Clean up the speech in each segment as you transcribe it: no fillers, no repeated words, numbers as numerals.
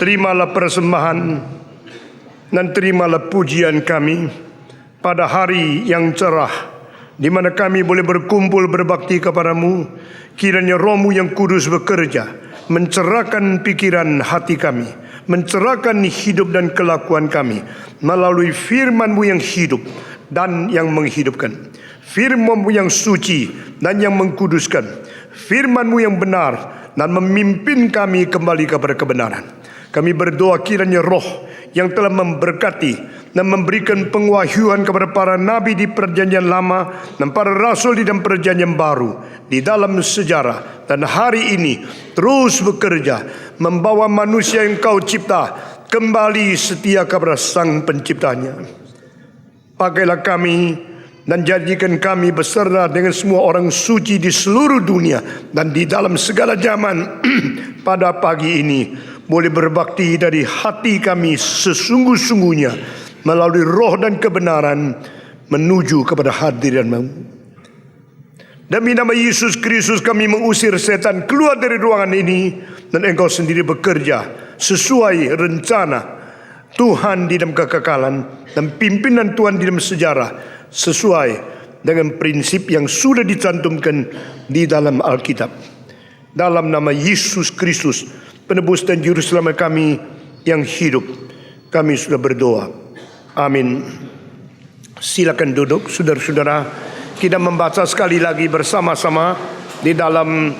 terimalah persembahan dan terimalah pujian kami pada hari yang cerah, di mana kami boleh berkumpul berbakti kepadamu. Kiranya Roh-Mu yang kudus bekerja, mencerahkan pikiran hati kami, mencerahkan hidup dan kelakuan kami melalui firman-Mu yang hidup dan yang menghidupkan, firman-Mu yang suci dan yang mengkuduskan, firman-Mu yang benar dan memimpin kami kembali kepada kebenaran. Kami berdoa kiranya Roh yang telah memberkati dan memberikan pengwahyuan kepada para nabi di perjanjian lama dan para rasul di dalam perjanjian baru di dalam sejarah dan hari ini terus bekerja membawa manusia yang Kau cipta kembali setia kepada Sang Penciptanya. Pakailah kami dan jadikan kami beserta dengan semua orang suci di seluruh dunia dan di dalam segala zaman pada pagi ini boleh berbakti dari hati kami sesungguh-sungguhnya melalui roh dan kebenaran menuju kepada hadiran-Mu. Demi nama Yesus Kristus kami mengusir setan keluar dari ruangan ini, dan Engkau sendiri bekerja sesuai rencana Tuhan di dalam kekekalan dan pimpinan Tuhan di dalam sejarah, sesuai dengan prinsip yang sudah dicantumkan di dalam Alkitab. Dalam nama Yesus Kristus, penebus dan juru selamat kami yang hidup, kami sudah berdoa. Amin. Silakan duduk, saudara-saudara. Kita membaca sekali lagi bersama-sama di dalam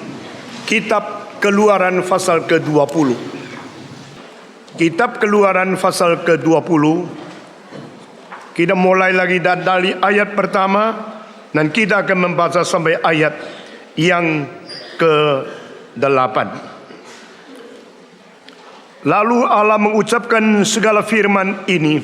kitab Keluaran pasal ke-20. Kitab Keluaran pasal ke-20. Kita mulai lagi dari ayat pertama dan kita akan membaca sampai ayat yang ke-8. Lalu Allah mengucapkan segala firman ini,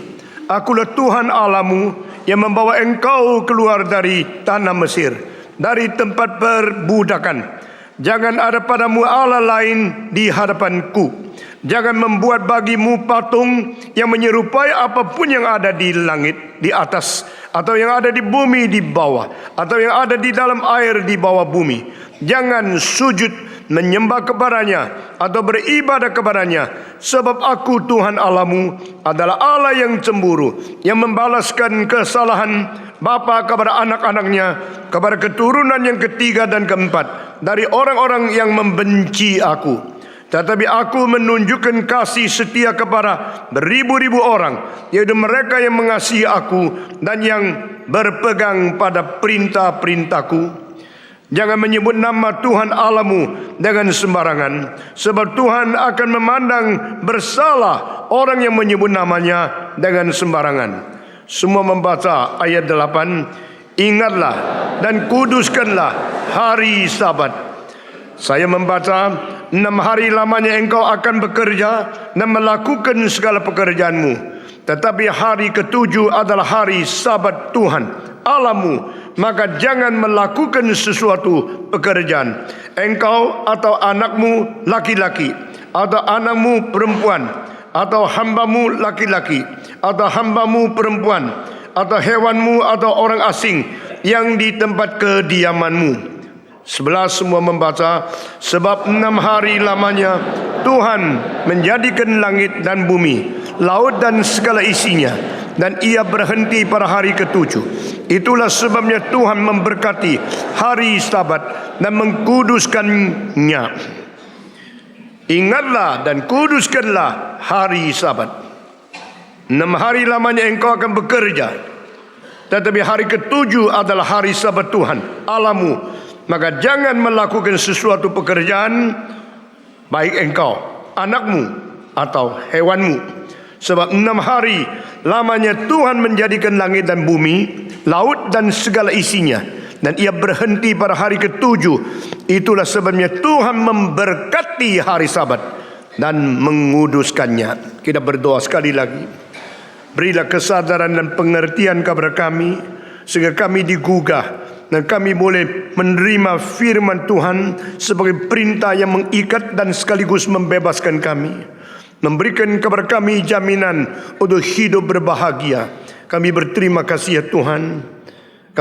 Akulah Tuhan Allahmu yang membawa engkau keluar dari tanah Mesir, dari tempat perbudakan. Jangan ada padamu Allah lain di hadapanku. Jangan membuat bagimu patung yang menyerupai apapun yang ada di langit di atas, atau yang ada di bumi di bawah, atau yang ada di dalam air di bawah bumi. Jangan sujud menyembah kepadanya atau beribadah kepadanya, sebab aku Tuhan Allahmu adalah Allah yang cemburu, yang membalaskan kesalahan bapa kepada anak-anaknya, kepada keturunan yang ketiga dan keempat dari orang-orang yang membenci aku. Tetapi aku menunjukkan kasih setia kepada beribu-ribu orang, yaitu mereka yang mengasihi aku dan yang berpegang pada perintah-perintahku. Jangan menyebut nama Tuhan Allahmu dengan sembarangan, sebab Tuhan akan memandang bersalah orang yang menyebut namanya dengan sembarangan. Semua membaca ayat 8. Ingatlah dan kuduskanlah hari Sabat. Saya membaca, 6 hari lamanya engkau akan bekerja dan melakukan segala pekerjaanmu. Tetapi hari ke-7 adalah hari Sabat Tuhan Allahmu. Maka jangan melakukan sesuatu pekerjaan, engkau atau anakmu laki-laki, atau anakmu perempuan, atau hambamu laki-laki, atau hambamu perempuan, atau hewanmu atau orang asing yang di tempat kediamanmu. 11 semua membaca, sebab 6 hari lamanya Tuhan menjadikan langit dan bumi, laut dan segala isinya, dan ia berhenti pada hari ke-7. Itulah sebabnya Tuhan memberkati hari Sabat dan mengkuduskannya. Ingatlah dan kuduskanlah hari Sabat. 6 hari lamanya engkau akan bekerja, tetapi hari ke-7 adalah hari Sabat Tuhan Allahmu. Maka jangan melakukan sesuatu pekerjaan, baik engkau, anakmu, atau hewanmu. Sebab 6 hari lamanya Tuhan menjadikan langit dan bumi, laut dan segala isinya, dan ia berhenti pada hari ke-7. Itulah sebabnya Tuhan memberkati hari Sabat dan menguduskannya. Kita berdoa sekali lagi. Berilah kesadaran dan pengertian kepada kami, sehingga kami digugah dan kami boleh menerima firman Tuhan sebagai perintah yang mengikat dan sekaligus membebaskan kami, memberikan kepada kami jaminan untuk hidup berbahagia. Kami berterima kasih ya Tuhan.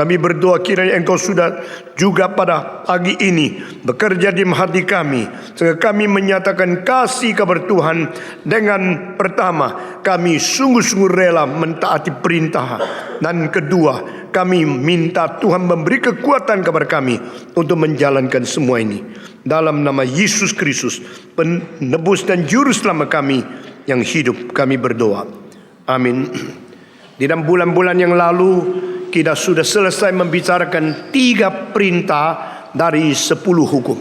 Kami berdoa kiranya Engkau sudah juga pada pagi ini bekerja di hati kami, sehingga kami menyatakan kasih kepada Tuhan dengan pertama, kami sungguh-sungguh rela mentaati perintah, dan kedua, kami minta Tuhan memberi kekuatan kepada kami untuk menjalankan semua ini. Dalam nama Yesus Kristus, penebus dan juru selamat kami yang hidup, kami berdoa. Amin. Di dalam bulan-bulan yang lalu, kita sudah selesai membicarakan 3 perintah dari 10 hukum.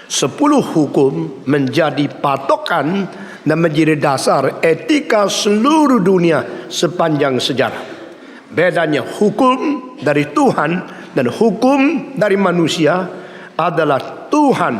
10 hukum menjadi patokan dan menjadi dasar etika seluruh dunia sepanjang sejarah. Bedanya hukum dari Tuhan dan hukum dari manusia adalah Tuhan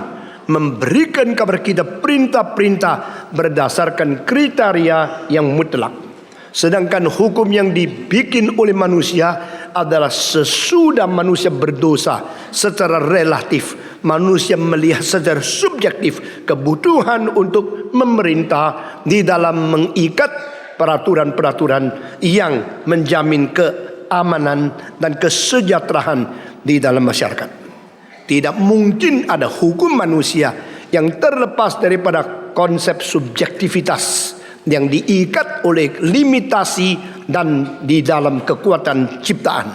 memberikan kepada kita perintah-perintah berdasarkan kriteria yang mutlak. Sedangkan hukum yang dibikin oleh manusia adalah sesudah manusia berdosa secara relatif. Manusia melihat secara subjektif kebutuhan untuk memerintah di dalam mengikat peraturan-peraturan yang menjamin keamanan dan kesejahteraan di dalam masyarakat. Tidak mungkin ada hukum manusia yang terlepas daripada konsep subjektivitas yang diikat oleh limitasi dan di dalam kekuatan ciptaan.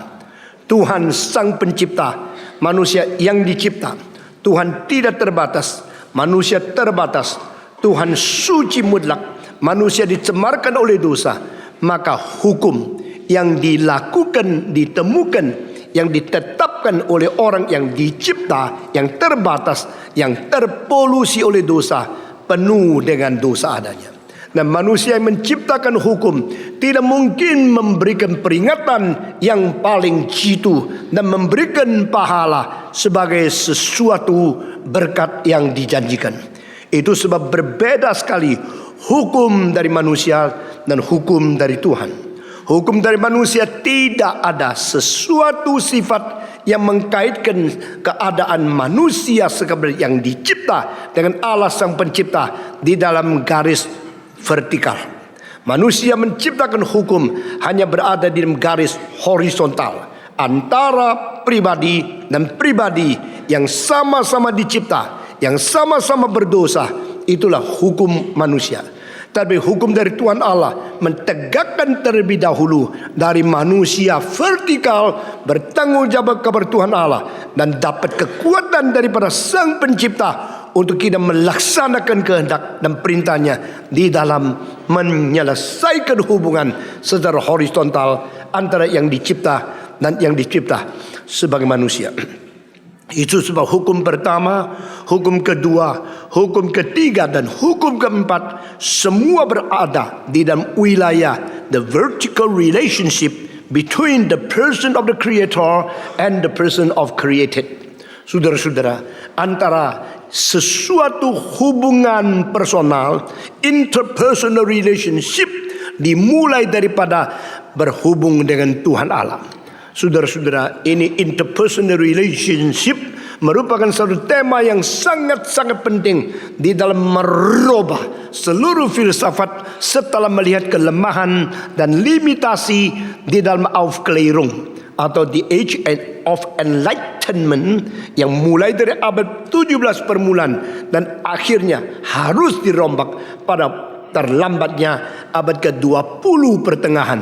Tuhan sang pencipta, manusia yang dicipta. Tuhan tidak terbatas, manusia terbatas. Tuhan suci mutlak, manusia dicemarkan oleh dosa. Maka hukum yang dilakukan, ditemukan, yang ditetapkan oleh orang yang dicipta, yang terbatas, yang terpolusi oleh dosa, penuh dengan dosa adanya. Dan manusia yang menciptakan hukum tidak mungkin memberikan peringatan yang paling jitu dan memberikan pahala sebagai sesuatu berkat yang dijanjikan. Itu sebab berbeda sekali hukum dari manusia dan hukum dari Tuhan. Hukum dari manusia tidak ada sesuatu sifat yang mengkaitkan keadaan manusia sebagai yang dicipta dengan Allah sang pencipta di dalam garis vertikal. Manusia menciptakan hukum hanya berada di dalam garis horizontal antara pribadi dan pribadi yang sama-sama dicipta, yang sama-sama berdosa. Itulah hukum manusia. Tapi hukum dari Tuhan Allah mentegakkan terlebih dahulu dari manusia vertikal bertanggung jawab kepada Tuhan Allah dan dapat kekuatan daripada Sang Pencipta untuk kita melaksanakan kehendak dan perintahnya di dalam menyelesaikan hubungan secara horizontal antara yang dicipta dan yang dicipta sebagai manusia. Itu sebab hukum pertama, hukum kedua, hukum ketiga dan hukum keempat semua berada di dalam wilayah the vertical relationship between the person of the creator and the person of created. Saudara-saudara, antara sesuatu hubungan personal, interpersonal relationship dimulai daripada berhubung dengan Tuhan Allah. Saudara-saudara, ini interpersonal relationship merupakan satu tema yang sangat-sangat penting di dalam merubah seluruh filsafat setelah melihat kelemahan dan limitasi di dalam Aufklärung atau the age of enlightenment yang mulai dari abad 17 permulaan dan akhirnya harus dirombak pada terlambatnya abad ke-20 pertengahan.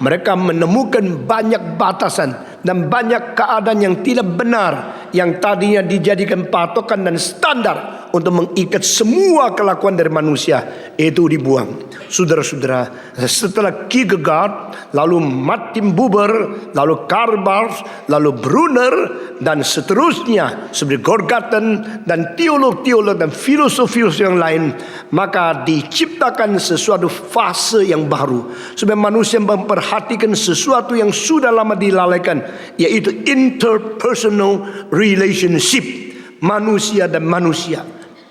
Mereka menemukan banyak batasan dan banyak keadaan yang tidak benar yang tadinya dijadikan patokan dan standar untuk mengikat semua kelakuan dari manusia, itu dibuang. Saudara-saudara, setelah Kierkegaard, lalu Martin Buber, lalu Karl Barth, lalu Brunner dan seterusnya seperti Gorgaten dan teolog-teolog dan filosof-filosof yang lain, maka diciptakan sesuatu fase yang baru supaya manusia memperhatikan sesuatu yang sudah lama dilalaikan, yaitu interpersonal relationship, manusia dan manusia,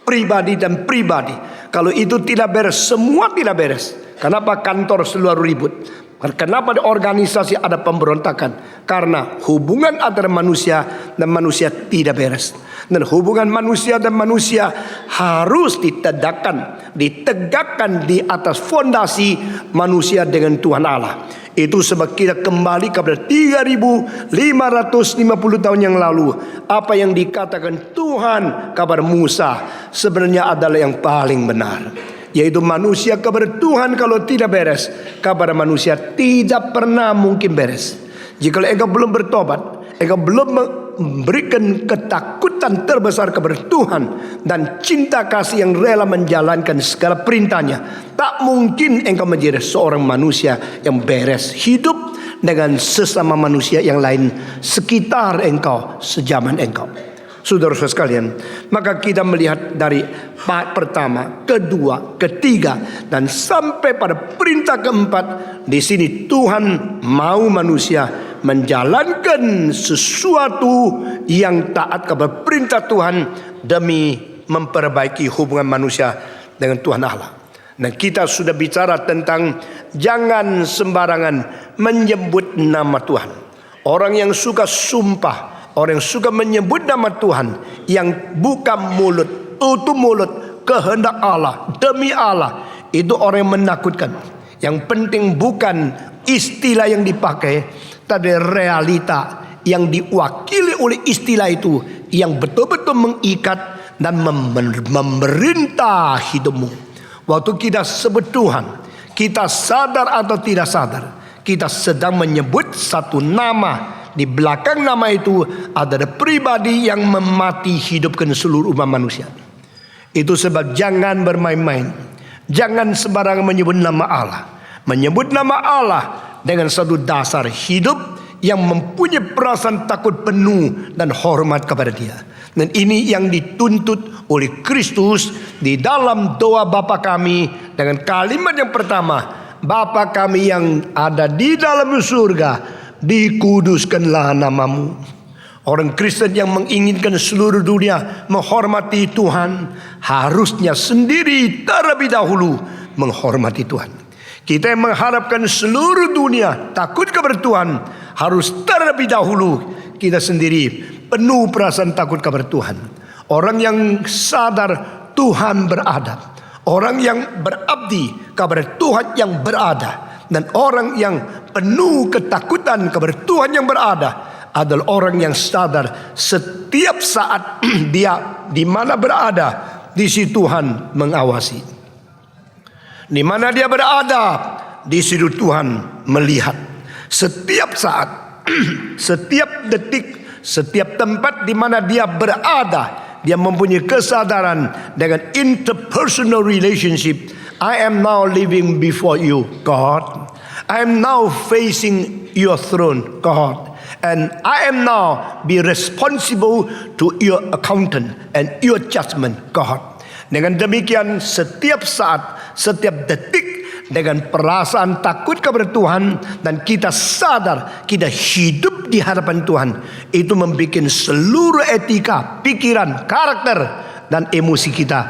pribadi dan pribadi. Kalau itu tidak beres, semua tidak beres. Kenapa kantor selalu ribut? Kenapa di organisasi ada pemberontakan? Karena hubungan antara manusia dan manusia tidak beres. Dan hubungan manusia dan manusia harus ditegakkan di atas fondasi manusia dengan Tuhan Allah. Itu sebab kita kembali kepada 3.550 tahun yang lalu. Apa yang dikatakan Tuhan kepada Musa sebenarnya adalah yang paling benar, yaitu manusia kepada Tuhan kalau tidak beres, kepada manusia tidak pernah mungkin beres. Jika engkau belum bertobat, engkau belum memberikan ketakutan terbesar kepada Tuhan dan cinta kasih yang rela menjalankan segala perintahnya, tak mungkin engkau menjadi seorang manusia yang beres, hidup dengan sesama manusia yang lain sekitar engkau, sejaman engkau. Saudara-saudara sekalian, maka kita melihat dari part pertama, kedua, ketiga, dan sampai pada perintah keempat. Di sini Tuhan mau manusia menjalankan sesuatu yang taat kepada perintah Tuhan demi memperbaiki hubungan manusia dengan Tuhan Allah. Dan kita sudah bicara tentang jangan sembarangan menyebut nama Tuhan. Orang yang suka sumpah, orang yang suka menyebut nama Tuhan yang bukan mulut, tutup mulut, kehendak Allah, demi Allah, itu orang yang menakutkan. Yang penting bukan istilah yang dipakai, tapi realita yang diwakili oleh istilah itu yang betul-betul mengikat dan memerintah hidupmu. Waktu kita sebut Tuhan, kita sadar atau tidak sadar, kita sedang menyebut satu nama. Di belakang nama itu ada pribadi yang memati hidupkan seluruh umat manusia. Itu sebab jangan bermain-main, jangan sembarangan menyebut nama Allah. Menyebut nama Allah dengan satu dasar hidup yang mempunyai perasaan takut penuh dan hormat kepada Dia. Dan ini yang dituntut oleh Kristus di dalam doa Bapa kami dengan kalimat yang pertama, Bapa kami yang ada di dalam surga, dikuduskanlah namamu. Orang Kristen yang menginginkan seluruh dunia menghormati Tuhan, harusnya sendiri terlebih dahulu menghormati Tuhan. Kita yang mengharapkan seluruh dunia takut kepada Tuhan, harus terlebih dahulu kita sendiri penuh perasaan takut kepada Tuhan. Orang yang sadar Tuhan berada, orang yang berabdi kepada Tuhan yang berada, dan orang yang penuh ketakutan kepada Tuhan yang berada adalah orang yang sadar setiap saat dia di mana berada, di situ Tuhan mengawasi. Di mana dia berada, di situ Tuhan melihat. Setiap saat, setiap detik, setiap tempat di mana dia berada, dia mempunyai kesadaran dengan interpersonal relationship. I am now living before you, God. I am now facing your throne, God. And I am now be responsible to your accountant and your judgment, God. Dengan demikian setiap saat, setiap detik dengan perasaan takut kepada Tuhan dan kita sadar kita hidup di hadapan Tuhan, itu membuat seluruh etika, pikiran, karakter dan emosi kita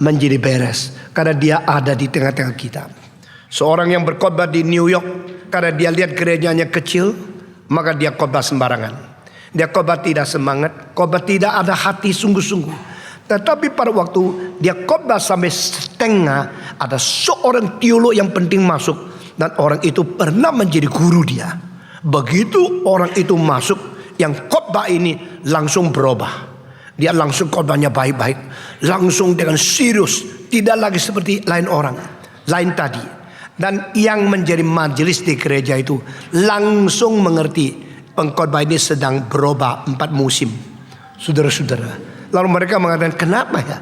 menjadi beres karena Dia ada di tengah-tengah kita. Seorang yang berkhotbah di New York, karena dia lihat gerejanya kecil, maka dia khotbah sembarangan. Dia khotbah tidak semangat, khotbah tidak ada hati sungguh-sungguh. Tetapi pada waktu dia khotbah sampai setengah, ada seorang teolog yang penting masuk, dan orang itu pernah menjadi guru dia. Begitu orang itu masuk, yang khotbah ini langsung berubah. Dia langsung khotbahnya baik-baik, langsung dengan serius, tidak lagi seperti lain orang, lain tadi. Dan yang menjadi majelis di gereja itu langsung mengerti pengkhotbah ini sedang berubah 4 musim. Saudara-saudara, lalu mereka mengatakan, kenapa ya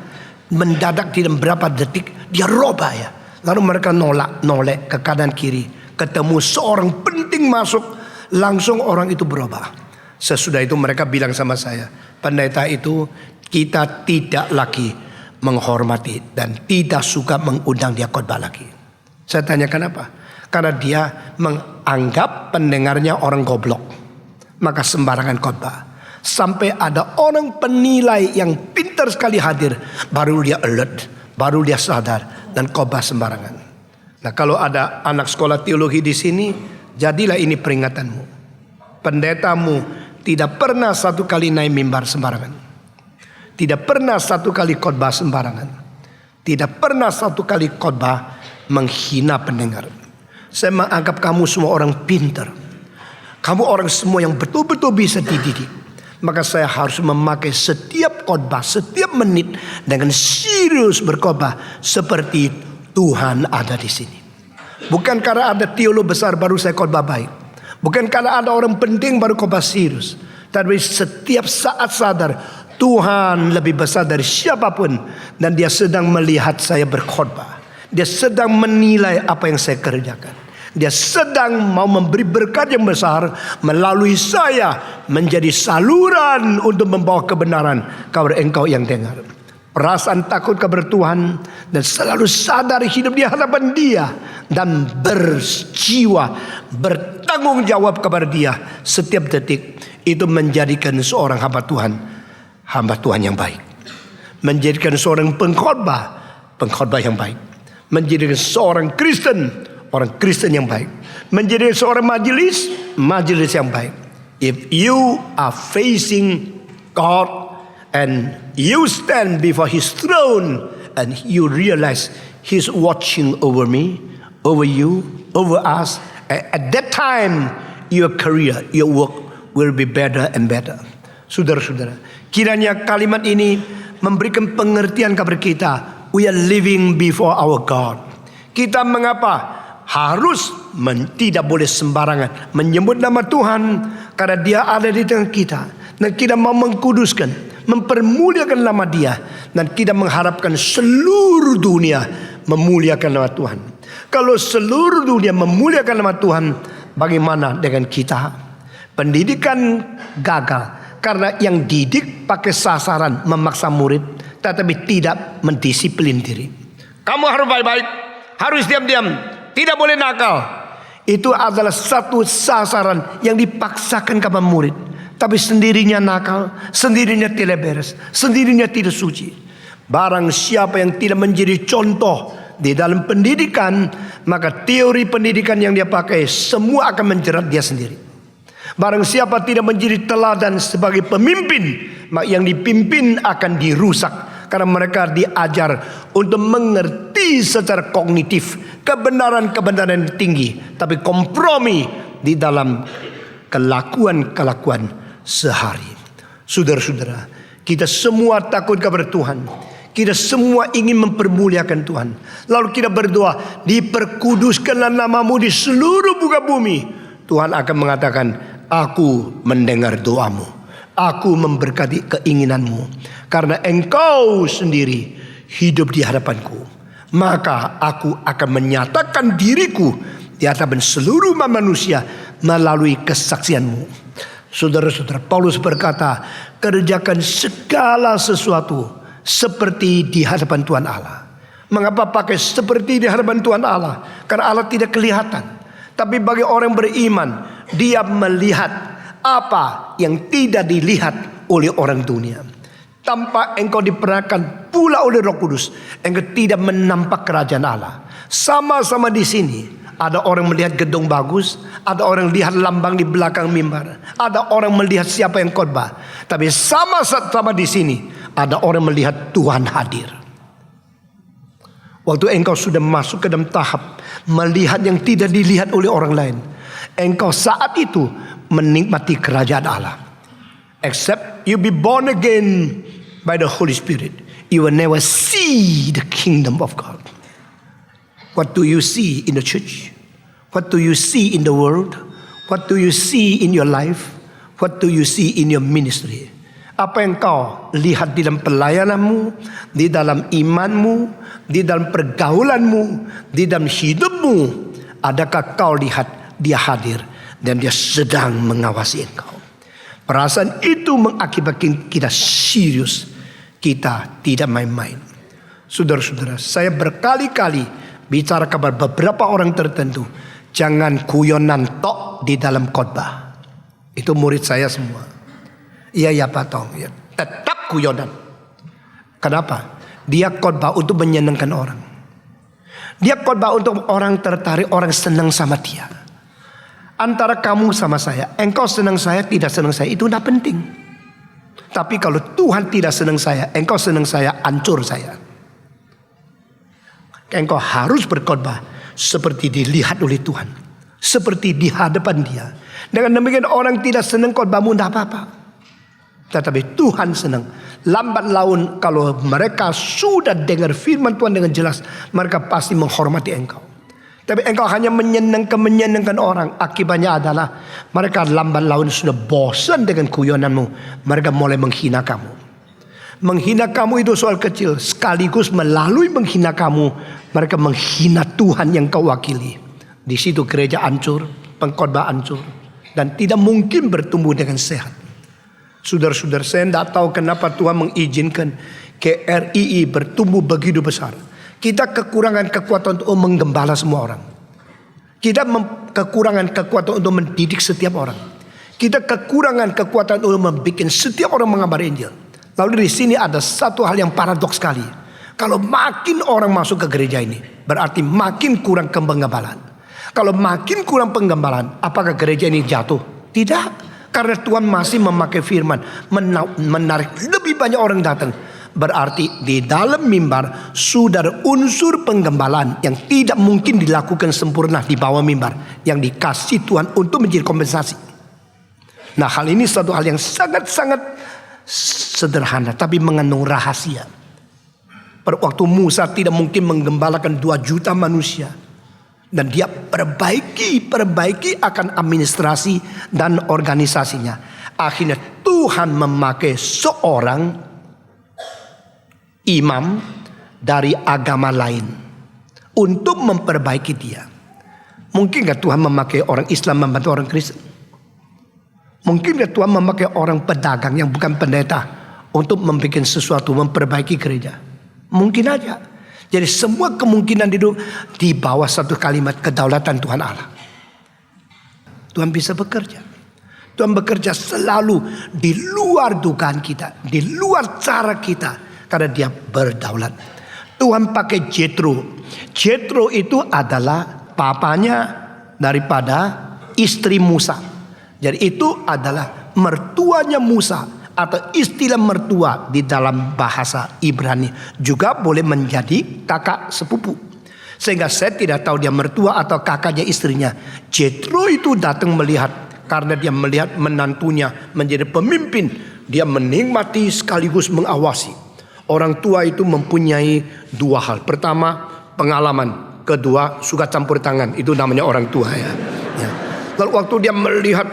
mendadak dalam berapa detik dia robah ya. Lalu mereka nolek ke kanan kiri, ketemu seorang penting masuk, langsung orang itu berubah. Sesudah itu mereka bilang sama saya, pendeta itu kita tidak lagi menghormati dan tidak suka mengundang dia khotbah lagi. Saya tanya kenapa? Karena dia menganggap pendengarnya orang goblok, maka sembarangan khotbah. Sampai ada orang penilai yang pintar sekali hadir, baru dia alert, baru dia sadar dan khotbah sembarangan. Nah, kalau ada anak sekolah teologi di sini, jadilah ini peringatanmu. Pendetamu tidak pernah satu kali naik mimbar sembarangan, tidak pernah satu kali khotbah sembarangan, tidak pernah satu kali khotbah menghina pendengar. Saya menganggap kamu semua orang pintar. Kamu orang semua yang betul-betul bisa dididik. Maka saya harus memakai setiap khotbah, setiap menit dengan serius berkhotbah seperti Tuhan ada di sini. Bukan karena ada teolog besar baru saya khotbah baik. Bukan karena ada orang penting baru khotbah serius. Tapi setiap saat sadar Tuhan lebih besar dari siapapun, dan Dia sedang melihat saya berkhotbah. Dia sedang menilai apa yang saya kerjakan. Dia sedang mau memberi berkat yang besar melalui saya, menjadi saluran untuk membawa kebenaran kepada engkau yang dengar. Perasaan takut kepada Tuhan dan selalu sadar hidup di hadapan Dia dan berjiwa bertanggung jawab kepada Dia setiap detik, itu menjadikan seorang hamba Tuhan yang baik. Menjadikan seorang pengkhotbah yang baik. Menjadikan seorang Kristen, orang Kristen yang baik. Menjadi seorang majelis yang baik. If you are facing God and you stand before His throne and you realize He's watching over me, over you, over us, at that time your career, your work will be better and better. Saudara-saudara, kiranya kalimat ini memberikan pengertian kepada kita. We are living before our God. Kita mengapa harus tidak boleh sembarangan menyebut nama Tuhan, karena Dia ada di tengah kita, dan kita mau mengkuduskan, mempermuliakan nama Dia, dan kita mengharapkan seluruh dunia memuliakan nama Tuhan. Kalau seluruh dunia memuliakan nama Tuhan, bagaimana dengan kita? Pendidikan gagal karena yang didik pakai sasaran memaksa murid, tetapi tidak mendisiplin diri. Kamu harus baik-baik, harus diam-diam, tidak boleh nakal. Itu adalah satu sasaran yang dipaksakan kepada murid, tapi sendirinya nakal, sendirinya tidak beres, sendirinya tidak suci. Barang siapa yang tidak menjadi contoh di dalam pendidikan, maka teori pendidikan yang dia pakai semua akan menjerat dia sendiri. Barang siapa tidak menjadi teladan sebagai pemimpin, maka yang dipimpin akan dirusak, karena mereka diajar untuk mengerti secara kognitif kebenaran-kebenaran yang tinggi, tapi kompromi di dalam kelakuan sehari. Saudara-saudara, kita semua takut kepada Tuhan. Kita semua ingin mempermuliakan Tuhan. Lalu kita berdoa, diperkuduskanlah namamu di seluruh muka bumi. Tuhan akan mengatakan, aku mendengar doamu, aku memberkati keinginanmu, karena engkau sendiri hidup di hadapanku. Maka aku akan menyatakan diriku di hadapan seluruh manusia melalui kesaksianmu. Saudara-saudara, Paulus berkata, kerjakan segala sesuatu seperti di hadapan Tuhan Allah. Mengapa pakai seperti di hadapan Tuhan Allah? Karena Allah tidak kelihatan. Tapi bagi orang beriman, dia melihat apa yang tidak dilihat oleh orang dunia. Tanpa engkau diperanakan pula oleh Roh Kudus, engkau tidak menampak kerajaan Allah. Sama-sama di sini ada orang melihat gedung bagus, ada orang lihat lambang di belakang mimbar, ada orang melihat siapa yang khotbah. Tapi sama-sama di sini ada orang melihat Tuhan hadir. Waktu engkau sudah masuk ke dalam tahap melihat yang tidak dilihat oleh orang lain, engkau saat itu menikmati kerajaan Allah. Except you be born again by the Holy Spirit, you will never see the kingdom of God. What do you see in the church? What do you see in the world? What do you see in your life? What do you see in your ministry? Apa yang kau lihat di dalam pelayananmu, di dalam imanmu, di dalam pergaulanmu, di dalam hidupmu? Adakah kau lihat dia hadir dan dia sedang mengawasi engkau? Perasaan itu mengakibatkan kita serius. Kita tidak main-main. Saudara-saudara, saya berkali-kali bicara kepada beberapa orang tertentu, jangan guyonan tok di dalam khotbah. Itu murid saya semua. Iya Pak Tong, ya, tetap guyonan. Kenapa? Dia khotbah untuk menyenangkan orang. Dia khotbah untuk orang tertarik, orang senang sama dia. Antara kamu sama saya, engkau senang saya, tidak senang saya, itu tidak penting. Tapi kalau Tuhan tidak senang saya, engkau senang saya, hancur saya. Engkau harus berkhotbah seperti dilihat oleh Tuhan, seperti di hadapan Dia. Dengan demikian orang tidak senang khotbahmu, tidak apa-apa. Tetapi Tuhan senang. Lambat laun kalau mereka sudah dengar firman Tuhan dengan jelas, mereka pasti menghormati engkau. Tapi engkau hanya menyenangkan orang. Akibatnya adalah mereka lambat laun sudah bosan dengan kuyonanmu. Mereka mulai menghina kamu. Menghina kamu itu soal kecil. Sekaligus melalui menghina kamu, mereka menghina Tuhan yang kau wakili. Di situ gereja hancur, pengkhotbah hancur, dan tidak mungkin bertumbuh dengan sehat. Saudara-saudara, saya tidak tahu kenapa Tuhan mengizinkan KRII bertumbuh begitu besar. Kita kekurangan kekuatan untuk menggembala semua orang. Kita kekurangan kekuatan untuk mendidik setiap orang. Kita kekurangan kekuatan untuk membuat setiap orang mengabar Injil. Lalu di sini ada satu hal yang paradoks sekali. Kalau makin orang masuk ke gereja ini, berarti makin kurang penggembalaan. Kalau makin kurang penggembalaan, apakah gereja ini jatuh? Tidak. Karena Tuhan masih memakai firman, menarik lebih banyak orang datang. Berarti di dalam mimbar sudah ada unsur penggembalaan yang tidak mungkin dilakukan sempurna di bawah mimbar, yang dikasih Tuhan untuk menjadi kompensasi. Nah, hal ini satu hal yang sangat-sangat sederhana, tapi mengandung rahasia. Pada waktu Musa tidak mungkin menggembalakan 2 juta manusia. Dan dia perbaiki akan administrasi dan organisasinya. Akhirnya Tuhan memakai seorang imam dari agama lain untuk memperbaiki dia. Mungkinkah Tuhan memakai orang Islam membantu orang Kristen? Mungkinkah Tuhan memakai orang pedagang yang bukan pendeta untuk membuat sesuatu, memperbaiki gereja? Mungkin aja. Jadi semua kemungkinan itu di bawah satu kalimat kedaulatan Tuhan Allah. Tuhan bisa bekerja. Tuhan bekerja selalu di luar dugaan kita, di luar cara kita, karena Dia berdaulat. Tuhan pakai Jethro. Jethro itu adalah papanya daripada istri Musa. Jadi itu adalah mertuanya Musa. Atau istilah mertua di dalam bahasa Ibrani juga boleh menjadi kakak sepupu. Sehingga saya tidak tahu dia mertua atau kakaknya istrinya. Jethro itu datang melihat, karena dia melihat menantunya menjadi pemimpin. Dia menikmati sekaligus mengawasi. Orang tua itu mempunyai 2 hal. Pertama, pengalaman. Kedua, suka campur tangan. Itu namanya orang tua ya. Lalu waktu dia melihat,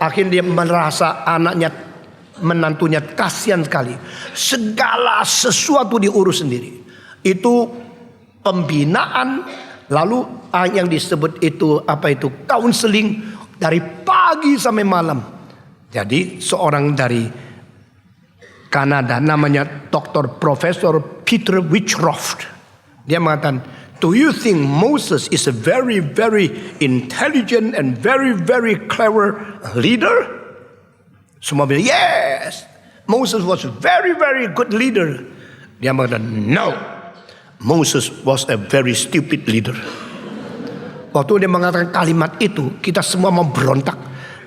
akhirnya dia merasa anaknya, menantunya kasihan sekali. Segala sesuatu diurus sendiri. Itu pembinaan, lalu yang disebut itu counseling dari pagi sampai malam. Jadi seorang dari Kanada namanya Dr. Profesor Peter Witchcroft. Dia mengatakan, "Do you think Moses is a very, very intelligent and very, very clever leader?" Semua bilang, yes, Moses was a very, very good leader. Dia mengatakan, no, Moses was a very stupid leader. Waktu dia mengatakan kalimat itu, kita semua memberontak.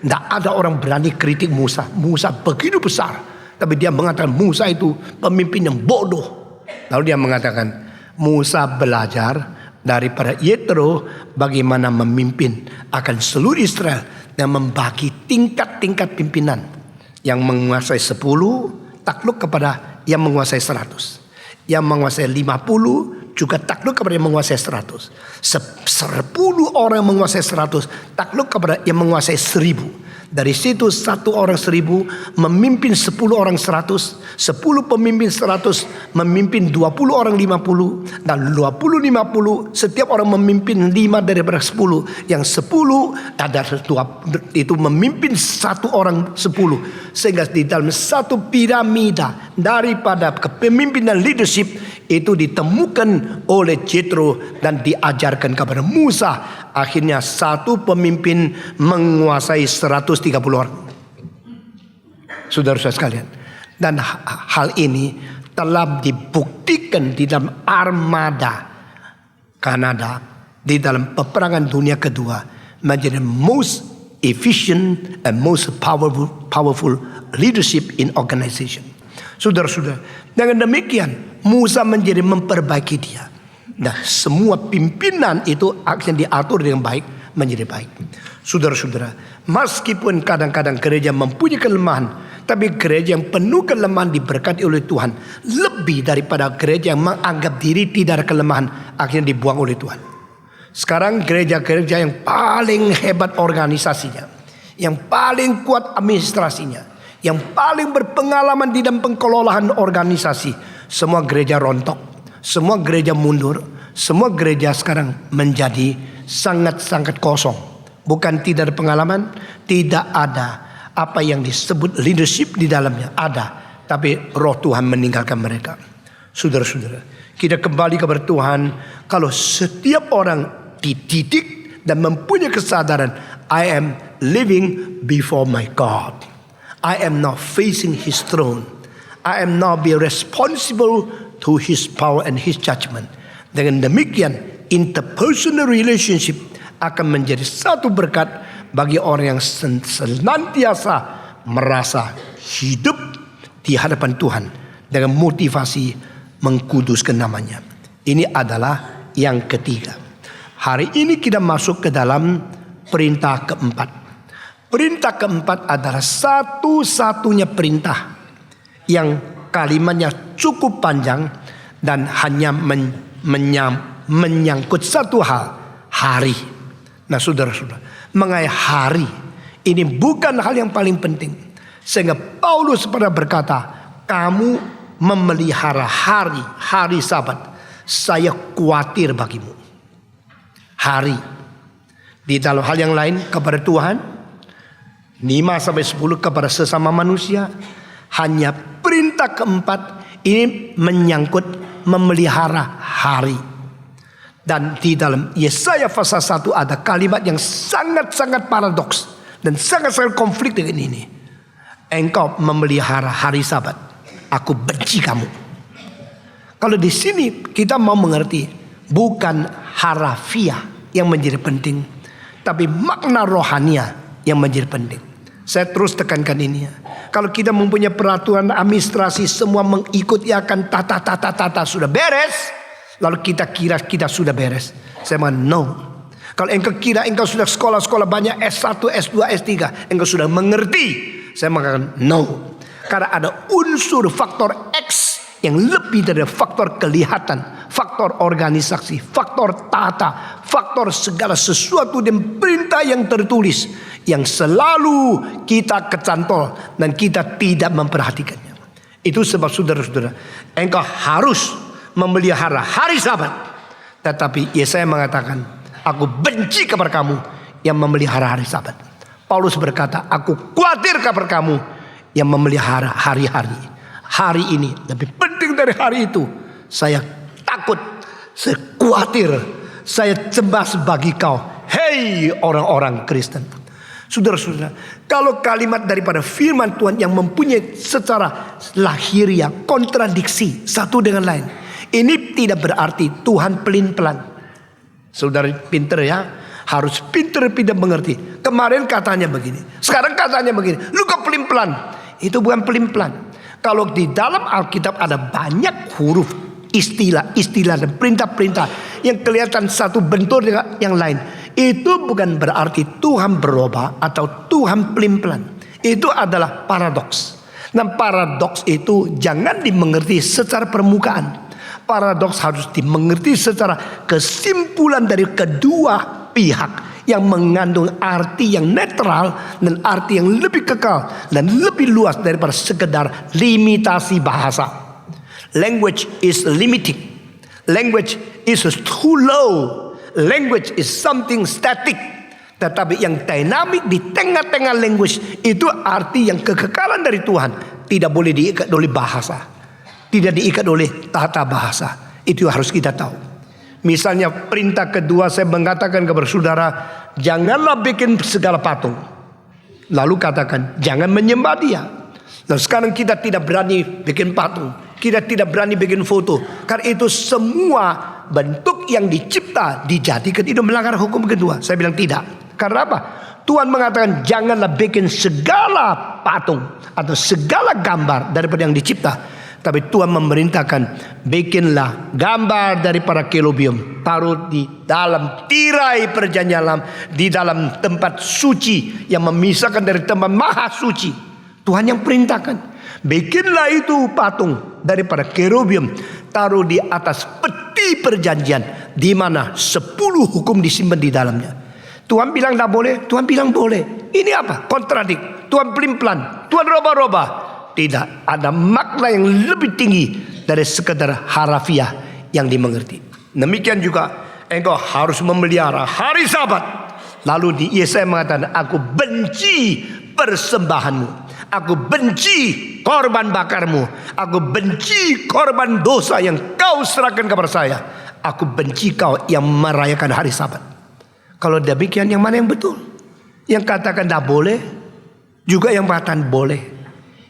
Tidak ada orang berani kritik Musa. Musa begitu besar, tapi dia mengatakan Musa itu pemimpin yang bodoh. Lalu dia mengatakan, Musa belajar daripada Yethro bagaimana memimpin akan seluruh Israel dan membagi tingkat-tingkat pimpinan. Yang menguasai 10 takluk kepada yang menguasai 100. Yang menguasai 50 juga takluk kepada yang menguasai 100. 10 orang yang menguasai 100 takluk kepada yang menguasai 1000. Dari situ 1 orang 1000 memimpin 10 orang 100. 10 pemimpin 100 memimpin 20 orang 50. Dan 20-50 setiap orang memimpin 5 daripada 10. Yang 10 ada itu memimpin 1 orang 10. Sehingga di dalam satu piramida daripada kepemimpinan leadership itu ditemukan oleh Jethro dan diajarkan kepada Musa. Akhirnya satu pemimpin menguasai 130 orang. Saudara-saudara sekalian. Dan hal ini telah dibuktikan di dalam armada Kanada. Di dalam peperangan dunia kedua. Menjadi most efficient and most powerful leadership in organization. Saudara-saudara. Dengan demikian Musa menjadi memperbaiki dia. Nah, semua pimpinan itu akan diatur dengan baik menjadi baik. Saudara-saudara, meskipun kadang-kadang gereja mempunyai kelemahan, tapi gereja yang penuh kelemahan diberkati oleh Tuhan lebih daripada gereja yang menganggap diri tidak ada kelemahan akhirnya dibuang oleh Tuhan. Sekarang gereja-gereja yang paling hebat organisasinya, yang paling kuat administrasinya, yang paling berpengalaman di dalam pengelolaan organisasi, semua gereja rontok, semua gereja mundur, semua gereja sekarang menjadi sangat-sangat kosong. Bukan tidak ada pengalaman, tidak ada apa yang disebut leadership di dalamnya, ada, tapi roh Tuhan meninggalkan mereka. Saudara-saudara, kita kembali kepada Tuhan. Kalau setiap orang dididik dan mempunyai kesadaran, I am living before my God, I am not facing His throne, I am not be responsible to His power and His judgment. Dengan demikian, interpersonal relationship akan menjadi satu berkat bagi orang yang senantiasa merasa hidup di hadapan Tuhan dengan motivasi mengkuduskan namanya. Ini adalah yang ketiga. Hari ini kita masuk ke dalam perintah keempat. Perintah keempat adalah satu-satunya perintah yang kalimatnya cukup panjang dan hanya menyangkut satu hal, hari. Nah, saudara-saudara, mengenai hari ini bukan hal yang paling penting, sehingga Paulus pernah berkata, kamu memelihara hari Sabat, saya khawatir bagimu. Hari di dalam hal yang lain kepada Tuhan, 5-10 kepada sesama manusia. Hanya perintah keempat ini menyangkut memelihara hari. Dan di dalam Yesaya pasal 1 ada kalimat yang sangat-sangat paradoks dan sangat-sangat konflik dengan ini. Engkau memelihara hari Sabat, aku benci kamu. Kalau di sini kita mau mengerti, bukan harafiah yang menjadi penting, tapi makna rohania yang menjadi penting. Saya terus tekankan ini ya. Kalau kita mempunyai peraturan administrasi semua mengikuti akan tata sudah beres, lalu kita kira kita sudah beres. Saya mengatakan no. Kalau engkau kira engkau sudah sekolah-sekolah banyak S1, S2, S3, engkau sudah mengerti. Saya mengatakan no. Karena ada unsur faktor X yang lebih dari faktor kelihatan, faktor organisasi, faktor tata, faktor segala sesuatu dan perintah yang tertulis yang selalu kita kecantol dan kita tidak memperhatikannya. Itu sebab saudara-saudara, engkau harus memelihara hari Sabat. Tetapi Yesaya mengatakan, aku benci kepada kamu yang memelihara hari Sabat. Paulus berkata, aku khawatir kepada kamu yang memelihara hari-hari. Hari ini lebih penting dari hari itu. Saya takut, saya khawatir, saya cemas bagi kau, hei orang-orang Kristen. Saudara-saudara, kalau kalimat daripada firman Tuhan yang mempunyai secara lahiriah kontradiksi satu dengan lain, ini tidak berarti Tuhan pelin-pelan. Saudara pinter ya, harus pinter-pinter mengerti. Kemarin katanya begini, sekarang katanya begini, lu kok pelin-pelan? Itu bukan pelin-pelan. Kalau di dalam Alkitab ada banyak huruf, istilah dan perintah-perintah yang kelihatan satu bentur dengan yang lain, itu bukan berarti Tuhan berubah atau Tuhan pelin-pelan. Itu adalah paradoks. Dan paradoks itu jangan dimengerti secara permukaan. Paradoks harus dimengerti secara kesimpulan dari kedua pihak yang mengandung arti yang netral dan arti yang lebih kekal dan lebih luas daripada sekedar limitasi bahasa. Language is limiting. Language is too low. Language is something static. Tetapi yang dinamik di tengah-tengah language itu arti yang kekekalan dari Tuhan. Tidak boleh diikat oleh bahasa, tidak diikat oleh tata bahasa. Itu harus kita tahu. Misalnya perintah kedua saya mengatakan kepada saudara, janganlah bikin segala patung. Lalu katakan jangan menyembah dia. Nah sekarang kita tidak berani bikin patung, kita tidak berani bikin foto, karena itu semua bentuk yang dicipta dijadikan itu melanggar hukum kedua. Saya bilang tidak. Karena apa? Tuhan mengatakan janganlah bikin segala patung atau segala gambar daripada yang dicipta. Tapi Tuhan memerintahkan, bikinlah gambar daripada kerubium, taruh di dalam tirai perjanjian lama, di dalam tempat suci yang memisahkan dari tempat maha suci. Tuhan yang perintahkan, bikinlah itu patung daripada kerubium, taruh di atas peti perjanjian, di mana 10 hukum disimpan di dalamnya. Tuhan bilang tidak boleh, Tuhan bilang boleh. Ini apa? Kontradik. Tuhan pelin-pelan, Tuhan roba-roba. Tidak, ada makna yang lebih tinggi dari sekedar harafiah yang dimengerti. Demikian juga engkau harus memelihara hari Sabat. Lalu di Yesaya mengatakan, aku benci persembahanmu, aku benci korban bakarmu, aku benci korban dosa yang kau serahkan kepada saya. Aku benci kau yang merayakan hari Sabat. Kalau demikian, yang mana yang betul? Yang katakan tidak boleh, juga yang mengatakan boleh.